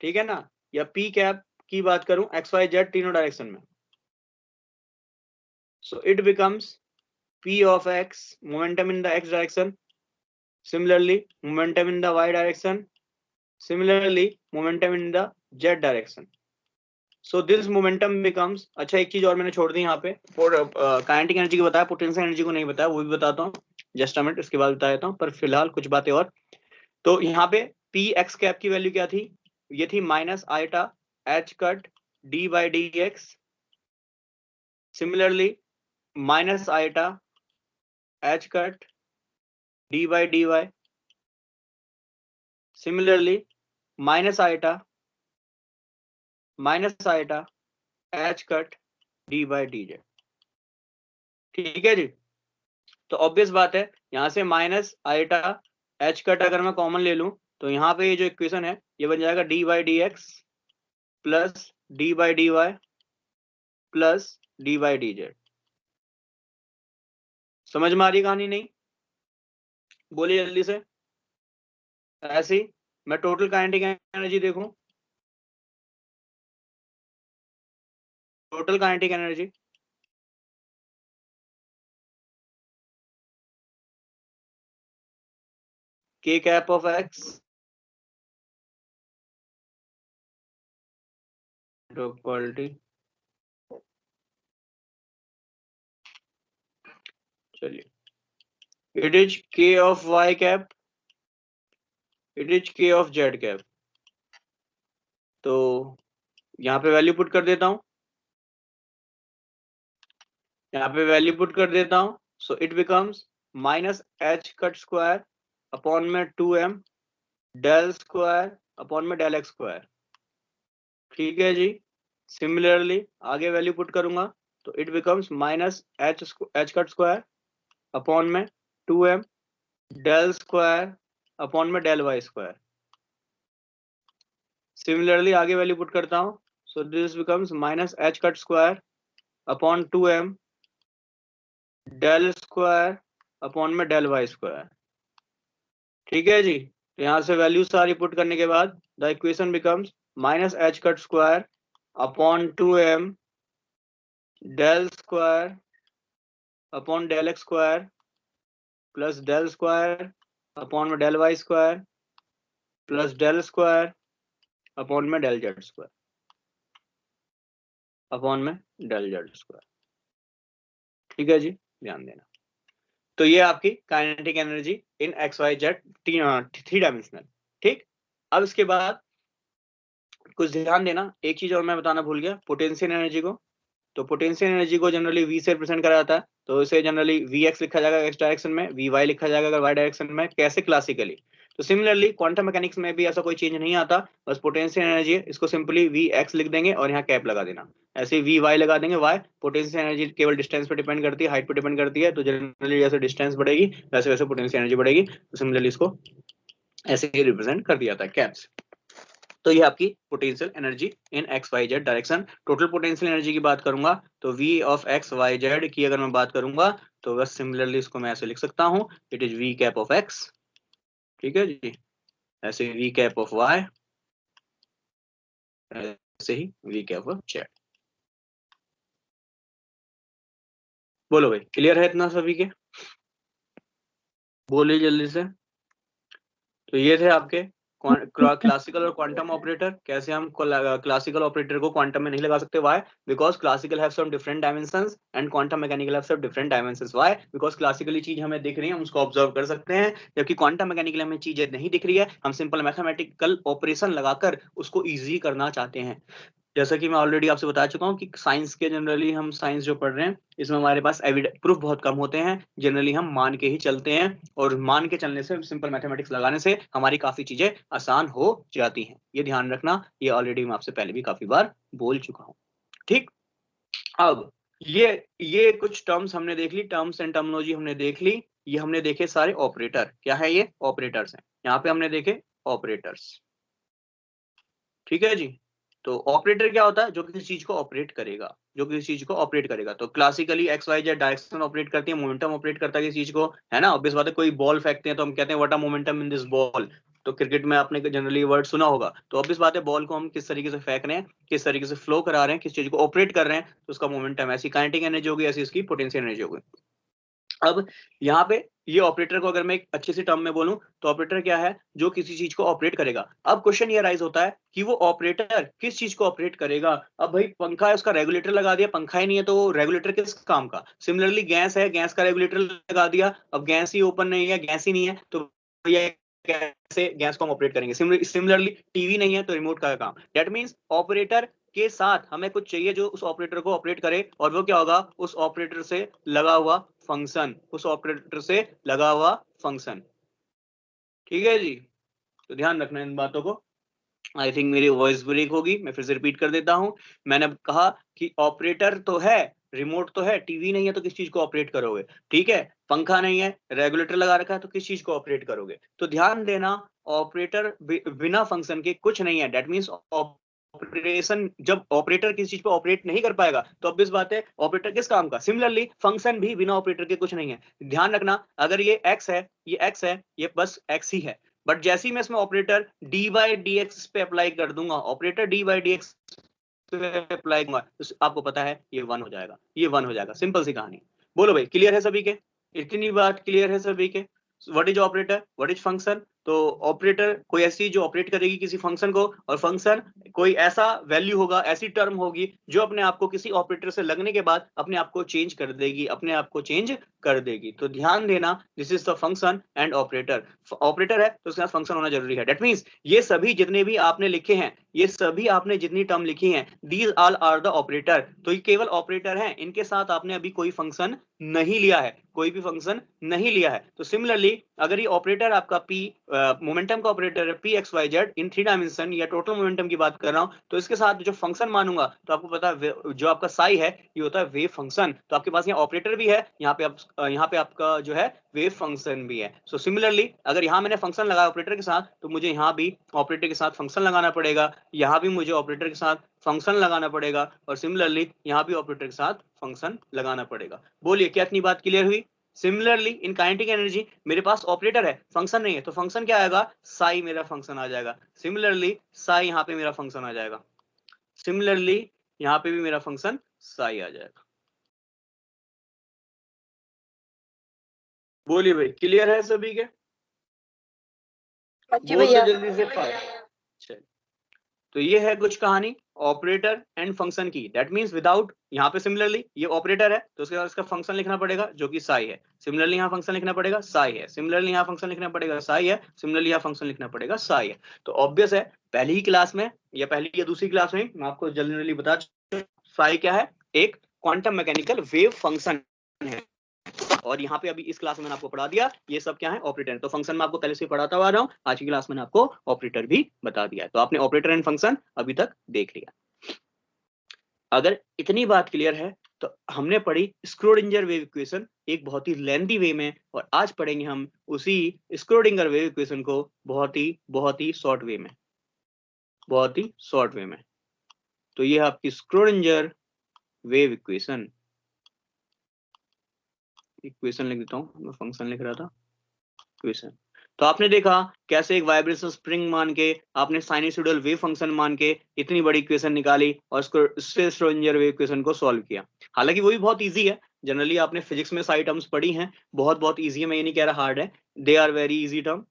S1: ठीक है ना, या पी कैप की बात करूं एक्स वाई जेड तीनों डायरेक्शन में, so it becomes p of x momentum in the x direction, similarly momentum in the y direction, similarly momentum in the z direction, so this momentum becomes, अच्छा एक चीज और मैंने छोड़ दी यहाँ पे, काइनेटिक एनर्जी को बताया, पोटेंशियल एनर्जी को नहीं बताया, वो भी बताता हूँ जस्ट अ मिनट, इसके बाद बता देता हूँ, पर फिलहाल कुछ बातें और। तो यहाँ पे पी एक्स कैप की वैल्यू क्या थी, ये थी minus iota h cut d by d x, similarly minus iota h cut d by d y, similarly minus iota h cut d by d z. ठीक है जी, तो ऑब्वियस बात है, यहां से माइनस आइटा एच कट अगर मैं कॉमन ले लूं, तो यहाँ पे ये जो इक्वेशन है ये बन जाएगा d by d x plus d by d y plus d by d z. समझ में आ रही कहानी? नहीं? बोलिए जल्दी से। ऐसे ही मैं टोटल काइनेटिक एनर्जी देखूं, total kinetic energy k cap of x quality, चलिए, it is k of y cap, it is k of z cap. तो यहाँ पे वैल्यू पुट कर देता हूँ, यहाँ पे वैल्यू पुट कर देता हूँ, so it becomes minus H cut square upon में 2m डेल स्क्वायर अपॉन में डेल एक्स स्क्वायर। ठीक है जी, सिमिलरली आगे वैल्यू पुट करूंगा, तो it becomes minus H cut square upon में 2m डेल स्क्वायर अपॉन में डेल वाई स्क्वायर। सिमिलरली आगे वैल्यू पुट करता हूँ, so this becomes minus H cut square upon 2m del square upon में डेल वाई स्क्वायर। ठीक है जी, तो यहाँ से वैल्यू सारी पुट करने के बाद the equation becomes minus H cut square upon 2m del square upon del x square plus del square upon में del y square plus del square upon में डेल जेड स्क्वायर अपॉन में डेल जेड स्क्वायर। ठीक है जी, ध्यान देना। तो ये आपकी kinetic energy in x y z three dimensional. ठीक, अब इसके बाद कुछ ध्यान देना, एक चीज और मैं बताना भूल गया, पोटेंशियल एनर्जी को। तो पोटेंशियल एनर्जी को जनरली v से रिप्रेजेंट करा जाता है, तो इसे जनरली vx लिखा जाएगा x डायरेक्शन में, vy लिखा जाएगा अगर y डायरेक्शन में। कैसे? क्लासिकली, तो सिमिलरली क्वांटम मैकेनिक्स में भी ऐसा कोई चेंज नहीं आता, बस पोटेंशियल एनर्जी है, इसको सिंपली वी एक्स लिख देंगे और यहाँ कैप लगा देना, ऐसे वी वाई लगा देंगे। वाई पोटेंशियल एनर्जी केवल डिस्टेंस पे डिपेंड करती है, हाइट पे डिपेंड करती है, तो जनरली जैसे डिस्टेंस बढ़ेगी वैसे वैसे पोटेंशियल एनर्जी बढ़ेगी, तो सिमिलरली इसको ऐसे ही रिप्रेजेंट कर दिया जाता है कैप्स। तो ये आपकी potential energy in x y z direction. Total potential energy की बात करूंगा तो v of x y z की अगर मैं बात करूंगा तो बस सिमिलरली इसको मैं ऐसे लिख सकता हूं, it is v cap of x, ठीक है जी, ऐसे वी कैप ऑफ वाई, ऐसे ही वी कैप ऑफ जेड। बोलो भाई, क्लियर है इतना सभी के? बोलिए जल्दी से। तो ये थे आपके क्लासिकल और क्वांटम ऑपरेटर। कैसे हम क्लासिकल ऑपरेटर को क्वांटम में नहीं लगा सकते? Why? Because classical have some different dimensions and quantum mechanical have some different dimensions. Why? Because classically चीज हमें दिख रही है, हम उसको ऑब्जर्व कर सकते हैं, जबकि क्वांटम मैकेनिकल हमें चीजें नहीं दिख रही है, हम सिंपल मैथमेटिकल ऑपरेशन लगाकर उसको इजी करना चाहते हैं। जैसा कि मैं ऑलरेडी आपसे बता चुका हूं कि साइंस के जनरली हम साइंस जो पढ़ रहे हैं इसमें हमारे पास प्रूफ बहुत कम होते हैं, जनरली हम मान के ही चलते हैं, और मान के चलने से, सिंपल मैथमेटिक्स लगाने से हमारी काफी चीजें आसान हो जाती हैं। ये ध्यान रखना, ये ऑलरेडी मैं आपसे पहले भी काफी बार बोल चुका हूँ। ठीक, अब ये कुछ टर्म्स हमने देख ली, टर्म्स एंड टर्मिनोलॉजी हमने देख ली। ये हमने देखे सारे ऑपरेटर, क्या है ये? ऑपरेटर्स हैं। यहाँ पे हमने देखे ऑपरेटर्स, ठीक है जी। तो ऑपरेटर क्या होता है? जो किसी चीज को ऑपरेट करेगा, जो किसी चीज को ऑपरेट करेगा। तो classically x y z direction operate करती है, मोमेंटम ऑपरेट करता है किसी चीज को, है ना। ऑब्वियस बात है, कोई बॉल फेंकते हैं तो हम कहते हैं what a momentum in this ball. तो क्रिकेट में आपने जनरली वर्ड सुना होगा। तो ऑब्वियस बात है, बॉल को हम किस तरीके से फेंक रहे हैं, किस तरीके से फ्लो करा रहे हैं, किस चीज को ऑपरेट कर रहे हैं, तो उसका मोमेंटम, ऐसी काइनेटिक एनर्जी होगी, ऐसी इसकी पोटेंशियल एनर्जी होगी। अब यहाँ पे ये ऑपरेटर को अगर मैं एक अच्छी सी टर्म में बोलूं तो ऑपरेटर क्या है? जो किसी चीज को ऑपरेट करेगा। अब क्वेश्चन ये राइज होता है कि वो ऑपरेटर किस चीज को ऑपरेट करेगा। अब भाई पंखा है, उसका रेगुलेटर लगा दिया, पंखा ही नहीं है तो वो रेगुलेटर किस काम का? सिमिलरली गैस है, गैस का रेगुलेटर लगा दिया, अब गैस ही ओपन नहीं है, गैस ही नहीं है, तो ये कैसे गैस को हम ऑपरेट करेंगे? सिमिलरली टीवी नहीं है तो रिमोट का काम। दैट मीन्स ऑपरेटर के साथ हमें कुछ चाहिए जो उस ऑपरेटर को ऑपरेट करे, और वो क्या होगा? उस ऑपरेटर से लगा हुआ फंक्शन, उस ऑपरेटर से लगा हुआ फंक्शन, ठीक है जी। तो ध्यान रखना इन बातों को। आई थिंक मेरी वॉइस ब्रेक होगी, मैं फिर से रिपीट कर देता हूं। मैंने कहा कि ऑपरेटर तो है, रिमोट तो है, टीवी नहीं है तो किस चीज को ऑपरेट करोगे? ठीक है, पंखा नहीं है, रेगुलेटर लगा रखा है, तो किस चीज को ऑपरेट करोगे? तो ध्यान देना, ऑपरेटर बिना फंक्शन के कुछ नहीं है। दैट मीन्स ऑपरेशन, जब ऑपरेटर किसी चीज को ऑपरेट नहीं कर पाएगा तो ऑब्वियस बात है ऑपरेटर किस काम का? सिमिलरली फंक्शन भी बिना ऑपरेटर के कुछ नहीं है। ध्यान रखना, अगर ये x है, ये x है, ये बस x ही है, बट जैसे ही मैं इसमें operator D by d x पे अप्लाई कर दूंगा, operator D by d x पे अप्लाई करूंगा, तो आपको पता है ये 1 हो जाएगा, ये 1 हो जाएगा। सिंपल सी कहानी। बोलो भाई, क्लियर है सभी के? इतनी बात क्लियर है सभी के? What is operator, what is function? तो ऑपरेटर कोई ऐसी जो ऑपरेट करेगी किसी फंक्शन को, और फंक्शन कोई ऐसा वैल्यू होगा, ऐसी टर्म होगी जो अपने आप को किसी ऑपरेटर से लगने के बाद अपने आप को चेंज कर देगी, अपने आप को चेंज कर देगी। तो ध्यान देना, this is the function and operator. Operator है तो उसके साथ फंक्शन होना जरूरी है। दैट मींस ये सभी जितने भी आपने लिखे हैं, ये सभी आपने जितनी टर्म लिखी हैं, these all are the operator. तो ये केवल ऑपरेटर हैं, इनके साथ आपने अभी कोई फंक्शन नहीं लिया है, कोई भी फंक्शन नहीं लिया है। तो सिमिलरली अगर ये ऑपरेटर आपका पी, मोमेंटम का ऑपरेटर है पी एक्स वाई जेड इन 3 डायमेंशन, या टोटल मोमेंटम की बात कर रहा हूं, तो इसके साथ जो फंक्शन मानूंगा तो आपको पता है जो आपका साई है ये होता है वेव फंक्शन। तो आपके पास यहाँ ऑपरेटर भी है, यहाँ पे आपका जो है वेव फंक्शन भी है। सो सिमिलरली अगर यहाँ मैंने फंक्शन लगाया ऑपरेटर के साथ, तो मुझे यहाँ भी ऑपरेटर के साथ फंक्शन लगाना पड़ेगा, यहाँ भी मुझे ऑपरेटर के साथ फंक्शन लगाना पड़ेगा, और सिमिलरली यहाँ भी ऑपरेटर के साथ फंक्शन लगाना पड़ेगा। बोलिए, क्या इतनी बात क्लियर हुई? सिमिलरली इन काइनेटिक एनर्जी मेरे पास ऑपरेटर है, फंक्शन नहीं है, तो फंक्शन क्या आएगा? साई मेरा फंक्शन आ जाएगा। सिमिलरली साई यहाँ पे मेरा फंक्शन आ जाएगा, सिमिलरली यहाँ पे भी मेरा फंक्शन साई आ जाएगा। बोलिए भाई, क्लियर है सभी के? बोल दो जल्दी से चल। तो ये है कुछ कहानी ऑपरेटर एंड फंक्शन की। दैट मींस विदाउट, यहाँ पे सिमिलरली ये ऑपरेटर है तो उसके बाद इसका फंक्शन लिखना पड़ेगा जो कि साई है, सिमिलरली यहाँ फंक्शन लिखना पड़ेगा साई है, सिमिलरली यहाँ फंक्शन लिखना पड़ेगा साई है, सिमिलरली यहाँ फंक्शन लिखना पड़ेगा साई है। तो ऑब्वियस है पहली ही क्लास में या पहली या दूसरी क्लास में मैं आपको जनरली बता, साई क्या है? एक क्वांटम मैकेनिकल वेव फंक्शन है, और यहाँ पे अभी इस क्लास में मैंने आपको पढ़ा दिया ये सब क्या है, ऑपरेटर। तो फंक्शन में आपको पहले से पढ़ाता हुआ रहा हूँ, आज की क्लास मैंने आपको ऑपरेटर भी बता दिया है। तो आपने ऑपरेटर एंड फंक्शन अभी तक देख लिया। अगर इतनी बात क्लियर है तो हमने पढ़ी स्क्रोडिंगर वेव इक्वेशन एक बहुत ही लेंथी वे में, और आज पढ़ेंगे हम उसी स्क्रोडिंगर वेव इक्वेशन को बहुत ही शॉर्ट वे में, बहुत ही शॉर्ट वे में। तो ये है आपकी स्क्रोडिंगर वेव इक्वेशन। इक्वेशन लिख देता हूं, मैं फंक्शन लिख रहा था, इक्वेशन। तो आपने देखा कैसे एक वाइब्रेशन स्प्रिंग मान के आपने साइनसॉइडल वेव फंक्शन मान के इतनी बड़ी इक्वेशन निकाली और उससे श्रोडिंगर वेव इक्वेशन को सॉल्व किया। हालांकि वो भी बहुत इजी है, जनरली आपने फिजिक्स में सारी टर्म्स पढ़ी हैं, बहुत इजी है, मैं ये नहीं कह रहा हार्ड है, they are very easy term,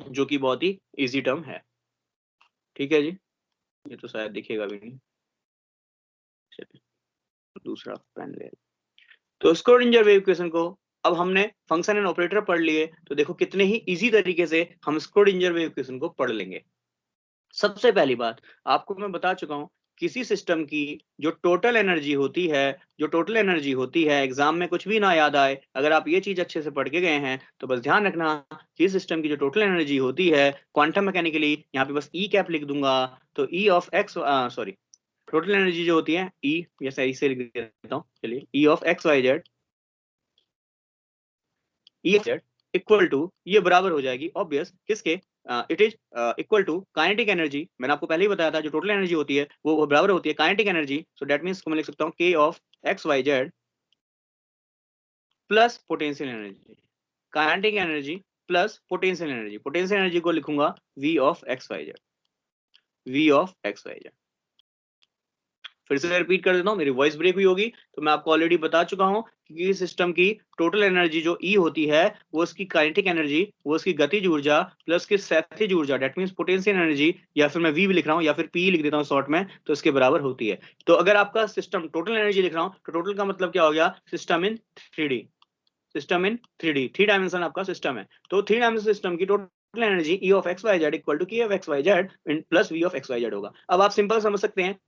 S1: जो कि बहुत ही इजी टर्म है। ठीक है जी, ये तो शायद दिखेगा भी नहीं, चलिए दूसरा पेन ले। तो स्क्रोडिंगर वेव इक्वेशन को अब हमने फंक्शन एंड ऑपरेटर पढ़ लिए, तो देखो कितने ही इजी तरीके से हम स्क्रोडिंगर वेव इक्वेशन को पढ़ लेंगे। सबसे पहली बात आपको मैं बता चुका हूं, किसी सिस्टम की जो टोटल एनर्जी होती है, एग्जाम में कुछ भी ना याद आए, अगर आप ये चीज अच्छे से पढ़ के गए हैं तो बस ध्यान रखना कि सिस्टम की जो टोटल एनर्जी होती है क्वांटम मैकेनिकली, यहाँ पे बस ई कैप लिख दूंगा, तो ई of x, sorry, total energy जो होती है ई, या सही से लिख देता हूँ, चलिए e of x y z, e z equal to, ये बराबर हो जाएगी ऑब्वियस किसके, it is equal to kinetic energy. मैंने आपको पहले ही बताया था जो टोटल एनर्जी होती है वो बराबर होती है kinetic energy. So that means मैं लिख सकता हूँ k of x y z plus potential energy, kinetic energy plus potential energy, potential energy को लिखूंगा v of x y z, v of x y z. फिर से रिपीट कर देता हूँ, मेरी वॉइस ब्रेक हुई होगी, तो मैं आपको ऑलरेडी बता चुका हूँ कि सिस्टम की टोटल एनर्जी जो ई होती है वो उसकी काइनेटिक एनर्जी, वो उसकी गतिज ऊर्जा प्लस की स्थैतिज ऊर्जा, दैट मींस पोटेंशियल एनर्जी, या फिर मैं वी भी लिख रहा हूँ या फिर पी लिख देता हूँ शॉर्ट में, तो इसके बराबर होती है। तो अगर आपका सिस्टम टोटल एनर्जी लिख रहा हूँ तो टोटल का मतलब क्या हो गया, system in 3D, system in 3D, 3 dimension आपका सिस्टम है। तो 3 डायमेंशन सिस्टम की total energy E of x y z equal to K of x y z plus V of x y z होगा। अब आप सिंपल समझ सकते हैं,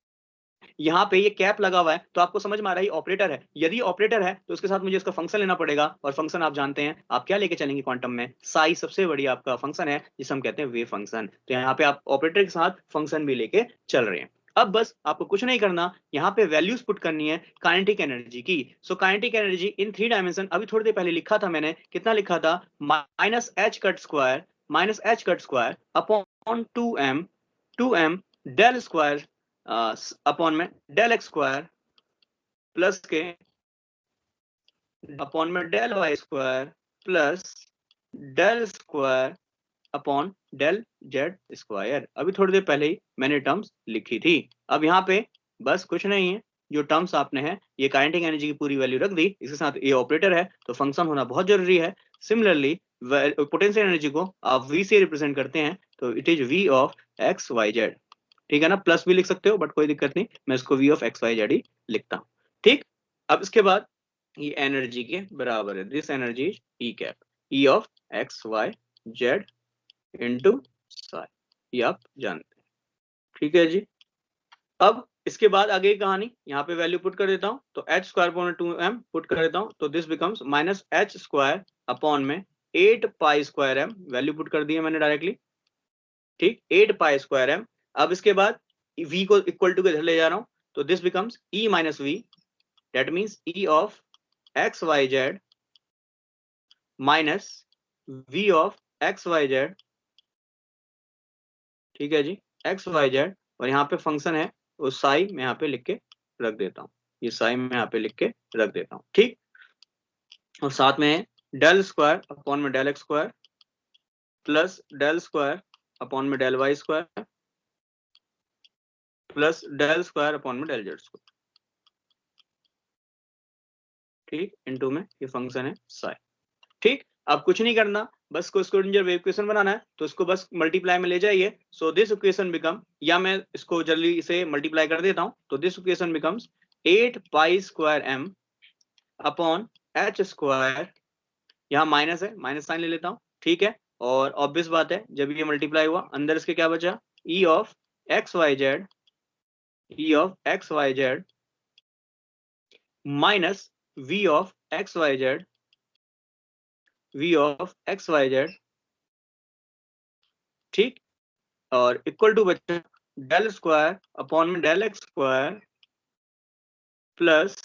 S1: यहाँ पे ये कैप लगा हुआ है तो आपको समझ में आ रहा है ऑपरेटर है, यदि ऑपरेटर है तो उसके साथ मुझे इसका फंक्शन लेना पड़ेगा, और फंक्शन आप जानते हैं आप क्या लेके चलेंगे क्वांटम में, साई सबसे बड़ी आपका फंक्शन है जिसे हम कहते हैं वेव फंक्शन। तो यहाँ पे आप ऑपरेटर के साथ फंक्शन भी लेके चल रहे हैं। अब बस आपको कुछ नहीं करना, यहाँ पे वैल्यूज पुट करनी है काइनेटिक एनर्जी की। सो काइनेटिक एनर्जी इन 3 डायमेंशन, अभी थोड़ी देर पहले लिखा था मैंने, कितना लिखा था, minus H cut square upon 2m del square upon में डेल एक्स स्क्वायर प्लस के अपॉन में del y square plus del square upon del z square. अभी थोड़ी देर पहले ही मैंने टर्म्स लिखी थी। अब यहाँ पे बस कुछ नहीं है, जो टर्म्स आपने है ये काइनेटिक एनर्जी की पूरी वैल्यू रख दी, इसके साथ ये ऑपरेटर है तो फंक्शन होना बहुत जरूरी है। सिमिलरली पोटेंशियल एनर्जी को आप v से रिप्रेजेंट करते हैं तो it is v of x y z, ठीक है ना, प्लस भी लिख सकते हो बट कोई दिक्कत नहीं, मैं इसको v of x y z ही लिखता हूँ। ठीक, अब इसके बाद ये एनर्जी के बराबर है, this energy is e cap, e of x y z into psi, ये आप जानते हैं। ठीक है जी, अब इसके बाद आगे की कहानी, यहाँ पे वैल्यू पुट कर देता हूँ, तो H square upon 2m put कर देता हूँ, तो this becomes minus H square upon में 8 pi square m, value put कर दी है मैंने डायरेक्टली, ठीक, 8 पाई स्क्वायर m। अब इसके बाद v को इक्वल टू के इधर ले जा रहा हूँ, तो this becomes e minus v, that means e of x y z minus v of x y z, ठीक है जी, एक्स वाई जेड, और यहाँ पे फंक्शन है उस साई में यहाँ पे लिख के रख देता हूँ, ये साई में यहाँ पे लिख के रख देता हूँ, ठीक, और साथ में डेल स्क्वायर अपॉन में del x square plus del square upon में del y square plus del square upon में डेल जेड स्क्वायर, ठीक, इनटू में ये फंक्शन है साई। ठीक, अब कुछ नहीं करना, बस को स्क्रोडिंगर वेव इक्वेशन बनाना है, तो इसको बस मल्टीप्लाई में ले जाइए। सो दिस इक्वेशन बिकम, या मैं इसको जल्दी से मल्टीप्लाई कर देता हूं, तो this equation becomes 8 pi square m upon H square, यहाँ माइनस है, माइनस साइन ले लेता हूँ, ठीक है, और ऑब्वियस बात है जब ये मल्टीप्लाई हुआ अंदर इसके क्या बचा, E of x y z, E of x y z minus we of x y z, v of x y z, ठीक, और इक्वल टू बच्चा डेल स्क्वायर अपॉन में del x square plus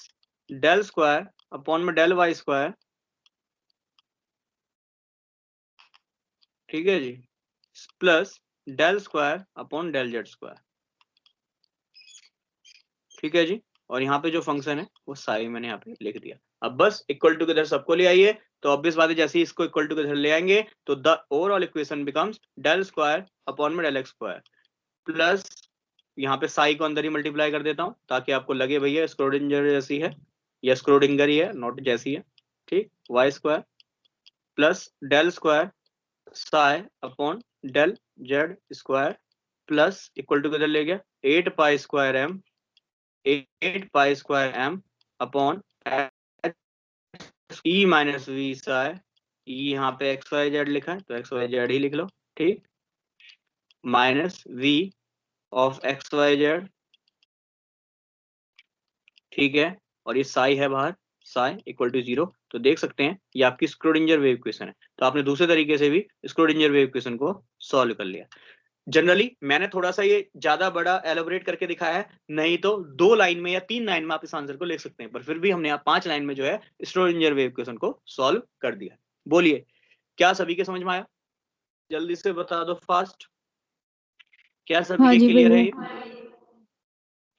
S1: del square upon में डेल वाई स्क्वायर, ठीक है जी, plus del square upon del z square, ठीक है जी। और यहाँ पे जो फंक्शन है वो सारी मैंने यहाँ पे लिख दिया। अब बस इक्वल टू के इधर सबको ले आइए, तो ऑब्वियस बात है जैसे ही इसको इक्वल टू के इधर ले आएंगे तो the overall equation becomes del square upon में डेल एक्स स्क्वायर प्लस, यहाँ पे साई को अंदर ही मल्टीप्लाई कर देता हूँ ताकि आपको लगे भैया स्क्रोडिंगर जैसी है या स्क्रोडिंगर ही है, नॉट जैसी है, ठीक, y square plus del square psi upon del z square plus equal to किधर ले गया 8 pi square M, 8 pi square M upon E minus V psi, E यहाँ पे एक्स वाई जेड लिखा है तो एक्स वाई जेड ही लिख लो, ठीक, minus we of x y z, ठीक है, और ये साई है बाहर, साई इक्वल टू 0, तो देख सकते हैं ये आपकी स्क्रोडिंजर वेव इक्वेशन है। तो आपने दूसरे तरीके से भी स्क्रोडिंजर वेव इक्वेशन को सॉल्व कर लिया। जनरली मैंने थोड़ा सा ये ज्यादा बड़ा एलोबरेट करके दिखाया है, नहीं तो 2 लाइन में या 3 लाइन में आप इस आंसर को लिख सकते हैं, पर फिर भी हमने यहाँ 5 लाइन में जो है स्क्रोडिंजर वेव इक्वेशन को सॉल्व कर दिया। बोलिए क्या सभी के समझ में आया? जल्दी से बता दो फास्ट, क्या सभी
S4: हाँ
S1: के
S4: जी
S1: क्लियर है?
S4: भैया।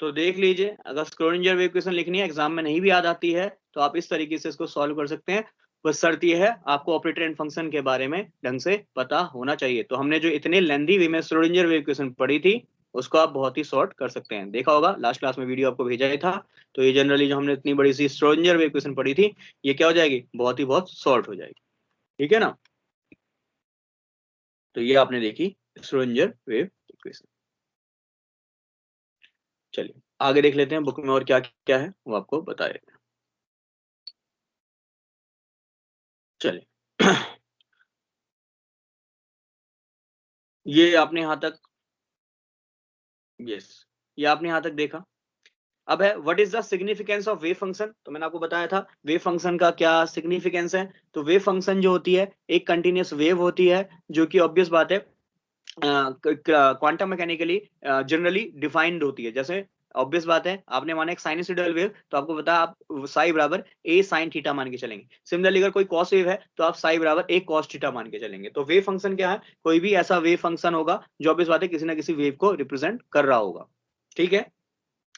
S1: तो देख लीजिए, अगर स्क्रोडिंजर वेव इक्वेशन लिखनी है एग्जाम में नहीं भी याद आती है तो आप इस तरीके से इसको सॉल्व कर सकते हैं। बस शर्त यह है आपको ऑपरेटर एंड फंक्शन के बारे में ढंग से पता होना चाहिए। तो हमने जो इतने लेंथी वे में स्क्रोडिंजर वेव इक्वेशन पढ़ी थी उसको आप बहुत ही शॉर्ट कर सकते हैं। देखा होगा लास्ट क्लास में वीडियो आपको भेजा ही था। तो ये जनरली जो हमने इतनी बड़ी सी स्क्रोडिंजर वेव इक्वेशन पढ़ी थी ये क्या हो जाएगी, बहुत शॉर्ट हो जाएगी, ठीक है ना। तो ये आपने देखी स्क्रोडिंजर वेव इक्वेशन। चलिए आगे देख लेते हैं बुक में और क्या क्या है वो आपको बताएगा। चलिए ये आपने यहां तक, यस, ये आपने यहां तक देखा। अब है what is the significance of wave function. तो मैंने आपको बताया था वेव फंक्शन का क्या सिग्निफिकेंस है। तो वेव फंक्शन जो होती है एक कंटिन्यूअस वेव होती है जो कि ऑब्वियस बात है क्वांटम मैकेनिकली जनरली डिफाइंड होती है। जैसे ऑब्वियस बात है आपने माना एक साइनसोइडल वेव तो आपको पता आप साई बराबर ए साइन थीटा मान के चलेंगे। सिमिलरली अगर कोई कॉस वेव है तो आप साई बराबर ए कॉस थीटा मान के चलेंगे। तो वेव फंक्शन क्या है, कोई भी ऐसा वेव फंक्शन होगा जो ऑब्वियस बात है किसी ना किसी वेव को रिप्रेजेंट कर रहा होगा, ठीक है।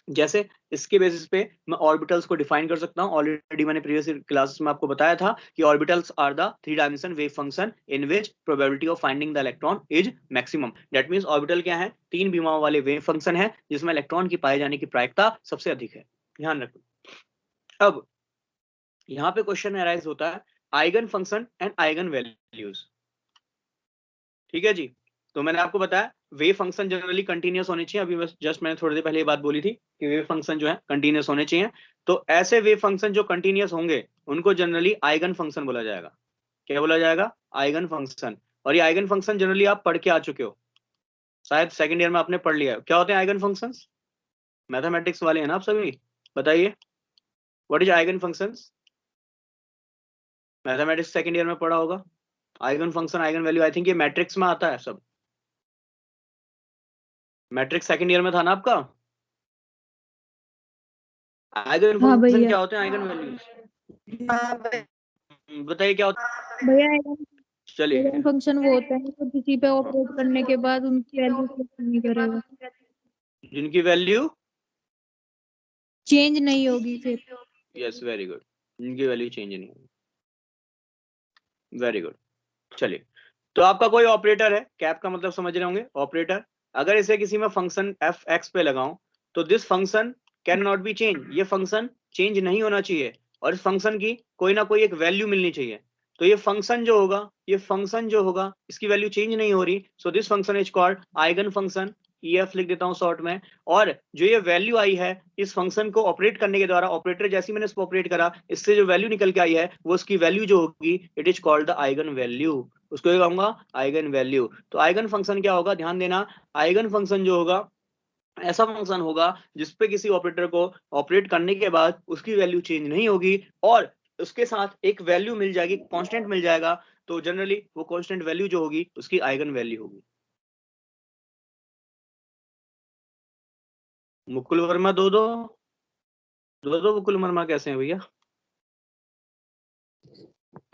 S1: जैसे इसके बेसिस पे मैं ऑर्बिटल्स को डिफाइन कर सकता हूं। ऑलरेडी मैंने प्रीवियस क्लासेस में आपको बताया था कि orbitals are the 3 dimension wave function in which probability of finding the electron is maximum. That means orbital क्या है, 3 विमाओं वाले वेव फंक्शन है जिसमें इलेक्ट्रॉन की पाए जाने की प्रायिकता सबसे अधिक है, ध्यान रखो। अब यहाँ पे क्वेश्चन अराइज होता है eigen function and eigen values, ठीक है जी। तो मैंने आपको बताया वेव फंक्शन जनरली कंटीन्यूअस होने चाहिए। अभी बस जस्ट मैंने थोड़ी देर पहले ये बात बोली थी कि वेव फंक्शन जो है कंटीन्यूअस होने चाहिए। तो ऐसे वेव फंक्शन जो कंटीन्यूअस होंगे उनको जनरली आइगन फंक्शन बोला जाएगा। क्या बोला जाएगा, आइगन फंक्शन। और ये आइगन फंक्शन जनरली आप पढ़ के आ चुके हो, शायद सेकंड ईयर में आपने पढ़ लिया है। क्या होते हैं आइगन फंक्शंस, मैथमेटिक्स वाले हैं ना आप सभी, बताइए what is eigen functions. Mathematics second year में पढ़ा होगा। Eigen function eigen value, I think ये मैट्रिक्स में आता है सब। मैट्रिक्स सेकंड ईयर में था ना आपका। आइगन
S4: हाँ
S1: फंक्शन
S4: भैया।
S1: क्या होते हैं, आइगन वैल्यूज बताइए क्या होता
S4: भैया
S1: है। चलिए
S4: फंक्शन वो होता है जो किसी पे ऑपरेट करने के बाद उनकी वैल्यू नहीं करेगा,
S1: जिनकी वैल्यू,
S4: चेंज नहीं होगी फिर।
S1: यस वेरी गुड, जिनकी वैल्यू चेंज नहीं होगी, वेरी गुड। चलिए तो आपका कोई ऑपरेटर है, कैप का मतलब समझ रहे होंगे ऑपरेटर। अगर इसे किसी में फंक्शन एफ एक्स पे लगाऊं तो this function can not be change, ये फंक्शन चेंज नहीं होना चाहिए और इस फंक्शन की कोई ना कोई एक वैल्यू मिलनी चाहिए। तो ये फंक्शन जो होगा, ये फंक्शन जो होगा इसकी वैल्यू चेंज नहीं हो रही, so this function is called eigen function. EF लिख देता हूं शॉर्ट में। और जो ये वैल्यू आई है इस फंक्शन को ऑपरेट करने के द्वारा, ऑपरेटर जैसे मैंने इसको ऑपरेट करा इससे जो वैल्यू निकल के आई है वो उसकी वैल्यू जो होगी it is called the eigen value, उसको क्या कहूंगा, आइगन वैल्यू। तो आइगन फंक्शन क्या होगा, ध्यान देना, आइगन फंक्शन जो होगा ऐसा फंक्शन होगा जिसपे किसी ऑपरेटर को ऑपरेट करने के बाद उसकी वैल्यू चेंज नहीं होगी और उसके साथ एक वैल्यू मिल जाएगी, कांस्टेंट मिल जाएगा, तो जनरली वो कांस्टेंट वैल्यू जो होगी उसकी आइगन वैल्यू होगी। मुकुल वर्मा दो दो मुकुल वर्मा कैसे हैं भैया?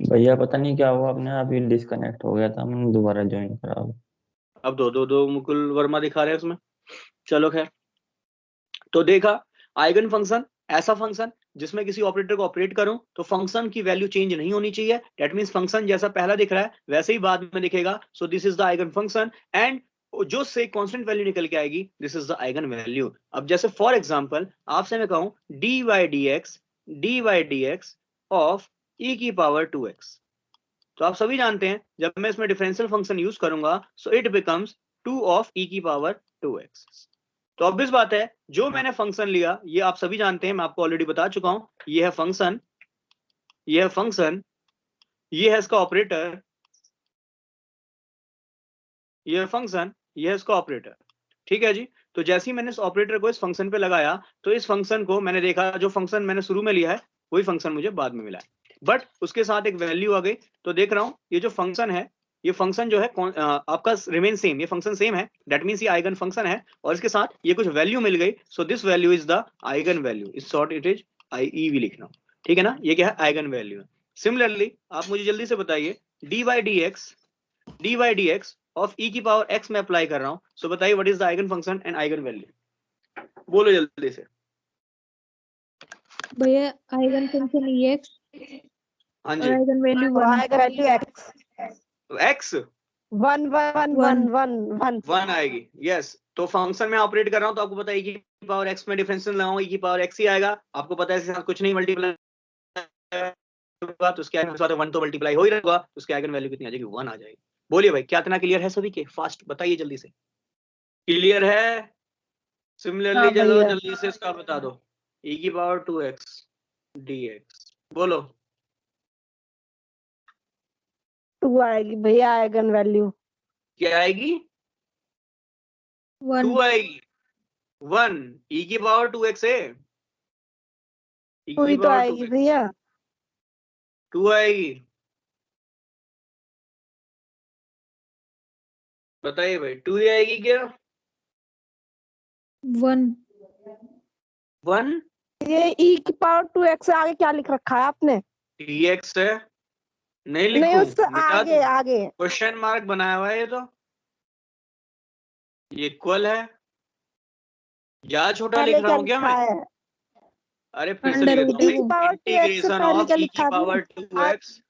S3: भैया पता नहीं क्या हुआ, अपने आप ही डिस्कनेक्ट हो गया था, मैंने दोबारा ज्वाइन करा।
S1: अब दो मुकुल वर्मा दिखा रहे हैं उसमें। चलो खैर, तो देखा आइगन फंक्शन ऐसा फंक्शन जिसमें किसी ऑपरेटर को ऑपरेट करूं तो फंक्शन की वैल्यू चेंज नहीं होनी चाहिए। दैट मींस फंक्शन जैसा पहला दिख रहा है वैसे ही बाद में दिखेगा। सो this is the eigen function and जो से कांस्टेंट वैल्यू निकल के आएगी this is the eigen value. अब जैसे फॉर एग्जांपल आपसे मैं कहूं dy dx ऑफ e की पावर 2x, तो आप सभी जानते हैं जब मैं इसमें डिफरेंशियल फंक्शन यूज करूंगा सो इट बिकम्स 2 ऑफ e की पावर 2x। तो ऑब्वियस बात है जो मैंने फंक्शन लिया ये आप सभी जानते हैं, मैं आपको ऑलरेडी बता चुका हूं, ये है फंक्शन, ये है फंक्शन, ये है इसका ऑपरेटर, ये है फंक्शन, ये है इसका ऑपरेटर। ठीक है जी। तो जैसे ही मैंने इस ऑपरेटर को इस फंक्शन पे लगाया तो इस फंक्शन को मैंने देखा जो फंक्शन मैंने शुरू में लिया है वही फंक्शन मुझे बाद में मिला है, बट उसके साथ एक वैल्यू आ गई। तो देख रहा हूं ये जो फंक्शन है ये फंक्शन जो है आपका रिमेन सेम, ये फंक्शन सेम है, दैट मींस ये आइगन फंक्शन है और इसके साथ ये कुछ वैल्यू मिल गई। So this value is the eigen value, is short it is IEV लिखना। ठीक है ना, ये क्या है आइगन वैल्यू। सिमिलरली आप मुझे जल्दी से बताइए dy dx ऑफ e की पावर x में अप्लाई कर रहा हूं, सो बताइए what is the eigen function and eigen value, बोलो जल्दी से।
S4: भैया आइगन फंक्शन एक्स
S1: हाँ
S4: और
S1: जी,
S4: आइगन वैल्यू
S2: और
S4: 1।
S2: आएगा वैल्यू x
S1: x
S2: 1 1 1 1 1
S1: 1 आएगी। यस, तो फंक्शन में ऑपरेट कर रहा हूं तो आपको पता है कि पावर x में डिफरेंशियल लगाऊंगा की पावर x ही आएगा। आपको पता है इसके साथ कुछ नहीं मल्टीप्लाई होगा तो उसके आइगन साथ 1 तो मल्टीप्लाई हो ही रहेगा, तो उसकी आइगन वैल्यू कितनी आ जाएगी 1 आ जाएगी। बोलिए भाई क्या इतना क्लियर है सभी के? फास्ट बताइए जल्दी से, क्लियर है? सिमिलरली
S2: हाँ
S1: चलो
S2: भैया
S1: जल्दी से इसका बता दो e की पावर 2x dx, बोलो
S2: 2 आएगी भैया आइगन वैल्यू।
S1: क्या आएगी?
S4: 1
S1: 2 आएगी 1 e की पावर 2x है, e
S2: 2
S1: की
S2: ही तो
S1: पावर
S2: आएगी
S1: 2x
S2: भैया।
S1: 2 आएगी। बताइए भाई 2 ही आएगी क्या?
S4: 1
S1: 1
S2: ये e की पावर 2x से आगे क्या लिख रखा है आपने?
S1: dx है, नहीं
S2: नहीं
S1: लिखूं
S2: उससे
S1: मिटा
S2: आगे
S1: दूं?
S2: आगे
S1: क्वेश्चन मार्क बनाया हुआ है ये, तो ये इक्वल है या छोटा लिख
S2: पहले
S1: रहा
S2: क्या
S1: हूं क्या
S2: लिखा
S1: मैं?
S2: है?
S1: अरे फिर से लिख
S4: अंडर
S1: देता
S4: रूट
S1: हूँ
S2: e की
S1: भाई,
S2: पावर 2x से
S1: इंटीग्रेशन
S2: पहले
S1: ऑफ
S2: क्या
S1: e की
S2: लिखा है
S1: पावर
S2: भैया?
S1: 2x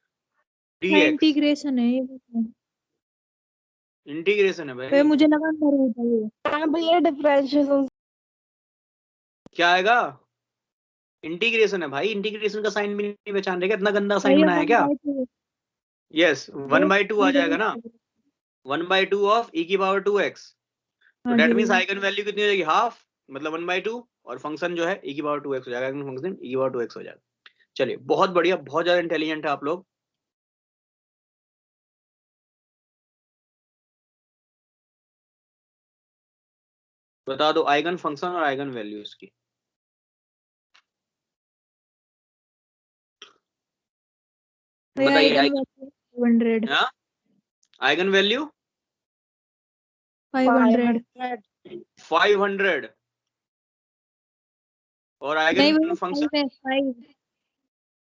S1: dx,
S4: इंटीग्रेशन है ये तो।
S1: इंटीग्रेशन है
S4: भैया
S1: भाई।
S4: मुझे लगा अंडर रूट है ये।
S2: हाँ भैया डिफरेंशिएशन।
S1: क्या आएगा? इंटीग्रेशन है भाई, इंटीग्रेशन का साइन भी नहीं पहचान रहे क्या? इतना गंदा साइन
S4: भैया
S1: बनाया
S4: 1
S1: क्या?
S4: बाय 2
S1: यस 1/2 आ जाएगा ना, 1/2 ऑफ e की पावर 2x। तो
S4: हाँ
S1: डेट
S4: जी
S1: मीन्स
S4: भैया।
S1: आइगन वैल्यू कितनी हो जाएगी? हाफ, मतलब 1/2, और फंक्शन जो है e की पावर 2x हो जाएगा, फंक्शन e की पावर 2x हो जाएगा। चलिए बहुत बढ़िया, बहुत ज्यादा इंटेलिजेंट है आप लोग। बता दो आइगन फंक्शन और आइगन वैल्यूज की।
S4: भैया
S1: बताइए
S4: आइगन वैल्यू 500
S1: आइगन वैल्यू
S4: 500
S1: 500 और
S4: नहीं
S1: आइगन
S4: भैया
S1: फंक्शन
S4: 5 है 5।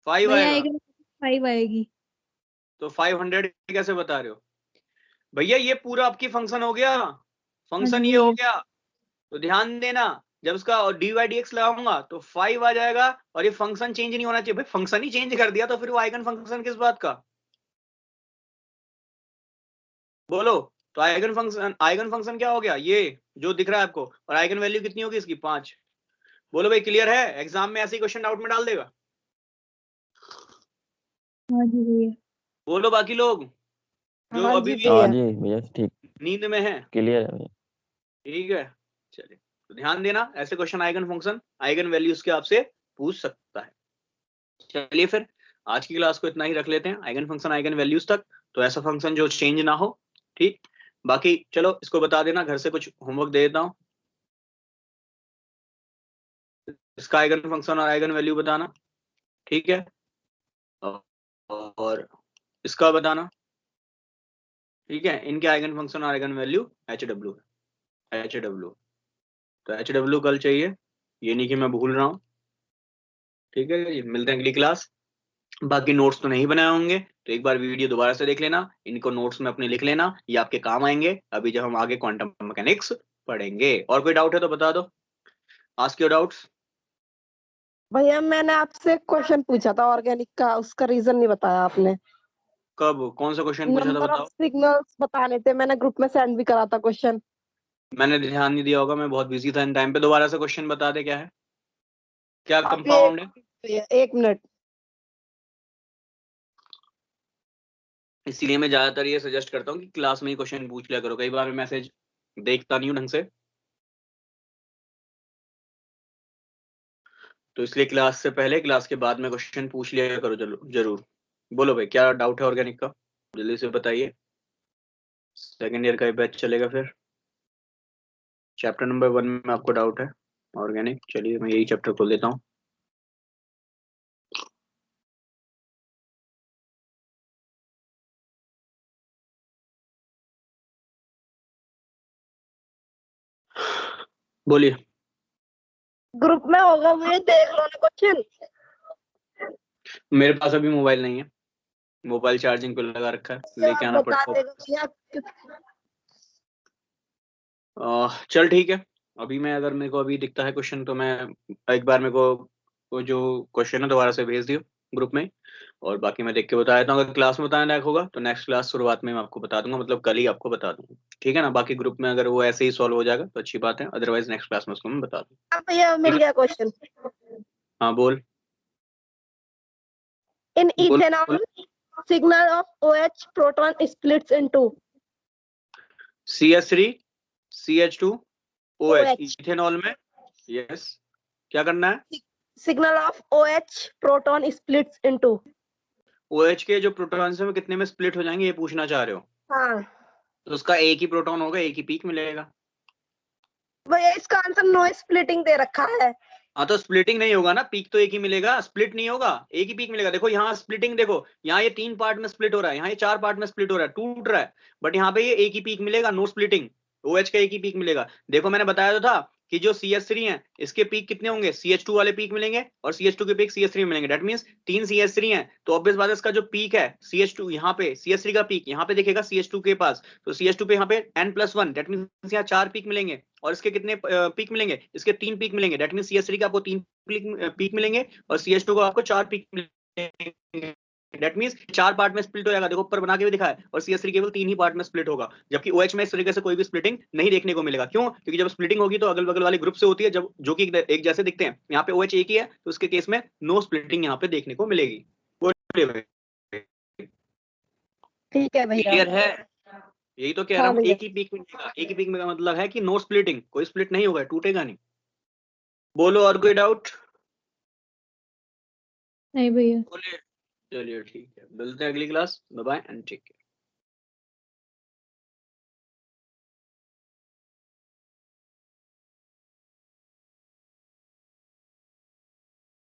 S1: 5
S4: भैया
S1: आएगा।
S4: आइगन 5 आएगी।
S1: तो 500 कैसे बता रहे हो भैया? ये पूरा आपकी फंक्शन हो गया,
S4: हाँ जी
S1: फंक्शन ये हो
S4: भैया।
S1: गया। तो ध्यान देना जब उसका dy dx लगाऊंगा तो 5 आ जाएगा, और ये फंक्शन चेंज नहीं होना चाहिए भाई, फंक्शन ही चेंज कर दिया तो फिर वो आइगन फंक्शन किस बात का? बोलो। तो आइगन फंक्शन क्या हो गया? ये जो दिख रहा है आपको, और आइगन वैल्यू कितनी होगी इसकी? 5। बोलो भाई क्लियर है? एग्जाम में ऐसे ही क्वेश्चन डाउट में डाल देगा।
S4: हाँ जी भैया।
S1: बोलो बाकी लोग जो
S2: हाँ
S1: अभी
S2: जी
S1: भी
S3: हाँ
S2: भैया।
S3: जी भैया ठीक,
S1: नींद में है।
S3: क्लियर है भैया।
S1: ठीक है, चलिए तो ध्यान देना ऐसे question eigen function eigen values के आपसे पूछ सकता है। चलिए फिर आज की क्लास को इतना ही रख लेते हैं, आइगन फंक्शन आइगन वैल्यूज तक। तो ऐसा फंक्शन जो चेंज ना हो, ठीक। बाकी चलो इसको बता देना, घर से कुछ होमवर्क दे देता हूँ, इसका आइगन फंक्शन और आइगन वैल्यू बताना, ठीक है। और इसका बताना, ठीक है। इनके आइगन फंक्शन और आइगन वैल्यू HW तो HW कल चाहिए, ये नहीं कि मैं भूल रहा हूँ, ठीक है। मिलते हैं अगली क्लास। बाकी नोट्स तो नहीं बनाए होंगे तो एक बार वीडियो दोबारा से देख लेना, इनको नोट्स में अपने लिख लेना, ये आपके काम आएंगे अभी जब हम आगे क्वांटम मैकेनिक्स पढ़ेंगे। और कोई डाउट है तो बता दो, आस्क योर डाउट्स।
S2: भैया मैंने आपसे क्वेश्चन पूछा था ऑर्गेनिक का, उसका रीजन नहीं बताया आपने।
S1: कब, कौन सा क्वेश्चन पूछा था
S2: नंबर ऑफ
S1: बताओ।
S2: सिग्नल्स बताने थे, मैंने ग्रुप में सेंड भी करा था क्वेश्चन।
S1: मैंने ध्यान नहीं दिया होगा, मैं बहुत बिजी था इन टाइम पे। दोबारा से क्वेश्चन बता दे, क्या है, क्या
S2: आप
S1: कंपाउंड है।
S2: ये 1 मिनट।
S1: इसलिए मैं ज्यादातर ये सजेस्ट करता हूँ कि क्लास में ही क्वेश्चन पूछ लिया करो, कई बार मैसेज देखता नहीं हूँ ढंग से, तो इसलिए क्लास से पहले क्लास के बाद में क्वेश्चन पूछ लिया करो जरूर। बोलो भाई, क्या डाउट है ऑर्गेनिक का, जल्दी से बताइए। सेकेंड ईयर का बैच चलेगा फिर। चैप्टर नंबर 1 में आपको डाउट है ऑर्गेनिक, चलिए मैं यही चैप्टर खोल देता हूँ। बोलिए।
S2: ग्रुप में होगा, मुझे देख लो ना क्वेश्चन।
S1: मेरे पास अभी मोबाइल नहीं है, मोबाइल चार्जिंग पे लगा रखा है, लेके
S2: आप
S1: आना
S2: बता
S1: पड़ेगा।
S2: देगा भैया।
S1: चल ठीक है। अभी मैं, अगर मेरे को अभी दिखता है क्वेश्चन तो मैं एक बार मेरे को वो जो क्वेश्चन है दोबारा से भेज दियो ग्रुप में, और बाकी मैं देख के बता देता हूँ। अगर क्लास में बताने लायक होगा तो नेक्स्ट क्लास शुरुआत में मैं आपको बता दूंगा, मतलब कल ही आपको बता दूंगा, ठीक है ना। बाकी ग्रुप में अगर वो ऐसे ही सॉल्व हो जाएगा तो अच्छी बात है, अदरवाइज नेक्स्ट क्लास में उसको मैं बता दूंगा।
S2: हाँ भैया मिल गया क्वेश्चन।
S1: हाँ बोल
S2: इन
S1: बोल
S2: इथेनॉल
S1: बोल।
S2: Signal of OH proton splits into
S1: CH3 CH2 OH
S2: OH।
S1: Ethanol में, यस, क्या करना है।
S2: Signal of OH proton splits into.
S1: OH के जो प्रोटॉन्स है वो कितने में स्प्लिट हो जाएंगे, ये पूछना चाह रहे हो।
S2: हाँ
S1: तो उसका एक ही प्रोटॉन होगा, एक ही पीक मिलेगा।
S2: भैया, इसका आंसर नो स्प्लिटिंग दे रखा है।
S1: हाँ तो स्प्लिटिंग नहीं होगा ना, पीक तो एक ही मिलेगा, स्प्लिट नहीं होगा, एक ही पीक मिलेगा। देखो यहाँ स्प्लिटिंग, देखो यहाँ ये 3 पार्ट में स्प्लिट हो रहा है, यहाँ ये 4 पार्ट में स्प्लिट हो रहा है, टूट रहा है, बट यहाँ पे ये एक ही पीक मिलेगा, नो स्प्लिटिंग। OH का एक ही पीक मिलेगा। देखो मैंने बताया तो था कि जो CH3 है इसके पीक कितने होंगे, CH2 वाले पीक मिलेंगे और CH2 के पीक CH3 में मिलेंगे। डेट मींस 3 CH3 है तो ऑब्वियस बात है इसका जो पीक है CH2, यहाँ पे CH3 का पीक यहाँ पे दिखेगा CH2 के पास, तो CH2 पे यहाँ पे n+1, डेट मींस यहाँ 4 पीक मिलेंगे। और इसके कितने पीक मिलेंगे, इसके 3 पीक मिलेंगे। डेट मींस CH3 के आपको 3 पीक मिलेंगे और CH2 को आपको 4 पीक मिलेंगे। डेट मींस 4 पार्ट में स्प्लिट हो जाएगा, देखो ऊपर बना के भी दिखा है, और CH3 केवल 3 ही पार्ट में स्प्लिट होगा। जबकि OH में इस तरीके से कोई भी स्प्लिटिंग नहीं देखने को मिलेगा। क्यों? क्योंकि जब स्प्लिटिंग होगी तो अगल बगल वाले ग्रुप से होती है, जब जो कि एक जैसे दिखते हैं। यहाँ पे OH एक ही है तो उसके केस में नो स्प्लिटिंग यहाँ पे देखने को मिलेगी।
S2: ठीक है भैया।
S1: क्लियर है? यही तो कह रहा
S2: हाँ
S1: हूँ,
S2: भैया।
S1: एक ही पीक मिलेगा, एक ही पीक में मतलब है कि नो स्प्लिटिंग, कोई स्प्लिट नहीं होगा, टूटेगा नहीं। बोलो और कोई डाउट।
S4: नहीं भैया।
S1: बोलिए। चलिए ठीक है, मिलते हैं अगली class, bye bye and take care.